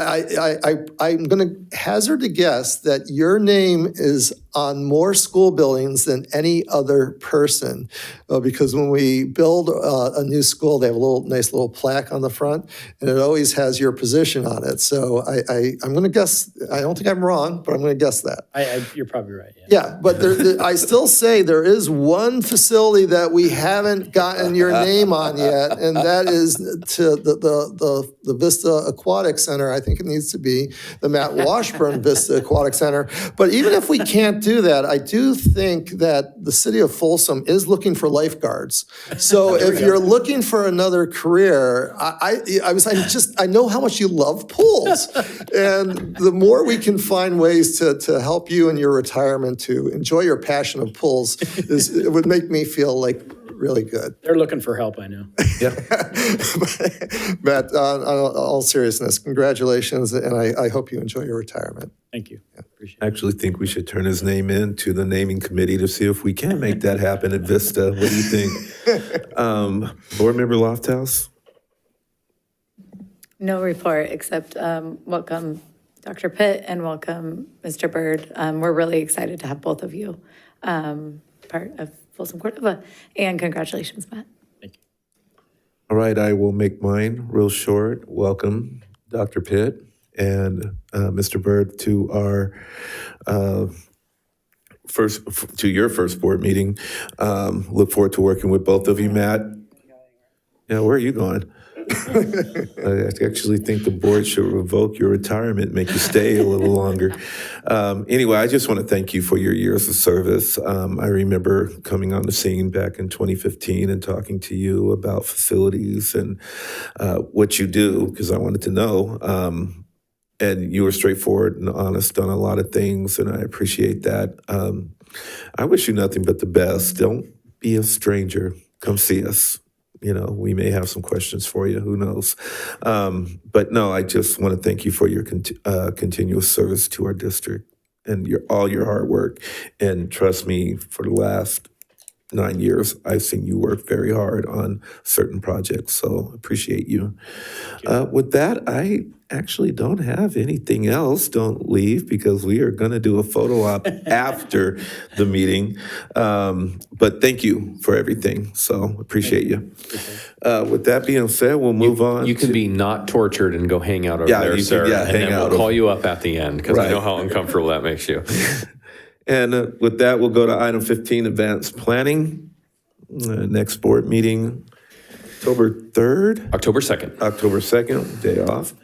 I'm going to hazard a guess that your name is on more school buildings than any other person. Because when we build a new school, they have a nice little plaque on the front, and it always has your position on it. So I'm going to guess, I don't think I'm wrong, but I'm going to guess that. You're probably right. Yeah, but I still say there is one facility that we haven't gotten your name on yet, and that is to the Vista Aquatic Center. I think it needs to be the Matt Washburn Vista Aquatic Center. But even if we can't do that, I do think that the city of Folsom is looking for lifeguards. So if you're looking for another career, I know how much you love pools, and the more we can find ways to help you in your retirement to enjoy your passion of pools, it would make me feel like really good. They're looking for help, I know. Yeah. Matt, on all seriousness, congratulations, and I hope you enjoy your retirement. Thank you. I actually think we should turn his name in to the naming committee to see if we can make that happen at Vista. What do you think? Board Member Lofthouse? No report, except welcome Dr. Pitt and welcome Mr. Byrd. We're really excited to have both of you part of Folsom Cordova, and congratulations, Matt. All right, I will make mine real short. Welcome, Dr. Pitt and Mr. Byrd, to our your first board meeting. Look forward to working with both of you, Matt. Yeah, where are you going? I actually think the board should revoke your retirement, make you stay a little longer. Anyway, I just want to thank you for your years of service. I remember coming on the scene back in 2015 and talking to you about facilities and what you do, because I wanted to know. And you were straightforward and honest on a lot of things, and I appreciate that. I wish you nothing but the best. Don't be a stranger. Come see us. We may have some questions for you. Who knows? But no, I just want to thank you for your continuous service to our district and all your hard work. And trust me, for the last 9 years, I've seen you work very hard on certain projects. So appreciate you. With that, I actually don't have anything else. Don't leave, because we are going to do a photo op after the meeting. But thank you for everything. So appreciate you. With that being said, we'll move on. You can be not tortured and go hang out over there, you sir. Can, and hang then out. We'll call you up at the end, because Right. I know how uncomfortable that makes you. And with that, we'll go to item 15, advanced planning. Next board meeting, October 3rd? October 2nd. October 2nd, day off.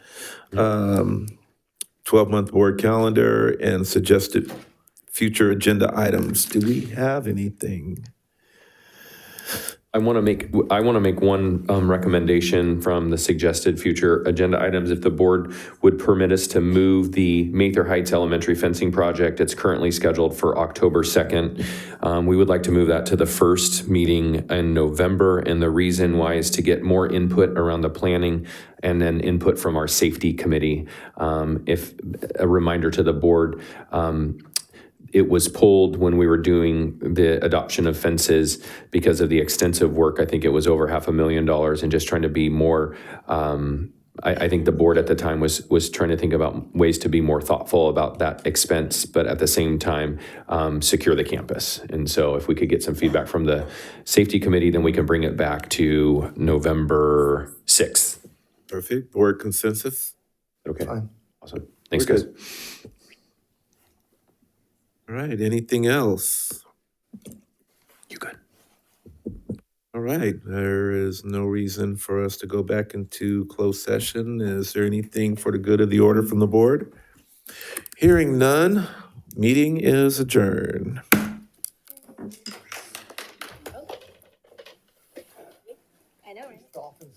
12-month board calendar and suggested future agenda items. Do we have anything? I want to make one recommendation from the suggested future agenda items. If the board would permit us to move the Mather Heights Elementary fencing project, it's currently scheduled for October 2nd. We would like to move that to the first meeting in November, and the reason why is to get more input around the planning and then input from our safety committee. If a reminder to the board, it was pulled when we were doing the adoption of fences because of the extensive work. I think it was over $500,000, and just trying to be more, I think the board at the time was trying to think about ways to be more thoughtful about that expense, but at the same time, secure the campus. And so if we could get some feedback from the safety committee, then we can bring it back to November 6th. Perfect. Board consensus? Okay. Fine. Awesome. Thanks, We're guys. good. All right, anything else? You good? All right, there is no reason for us to go back into closed session. Is there anything for the good of the order from the board? Hearing none, meeting is adjourned. I know, right? Dolphins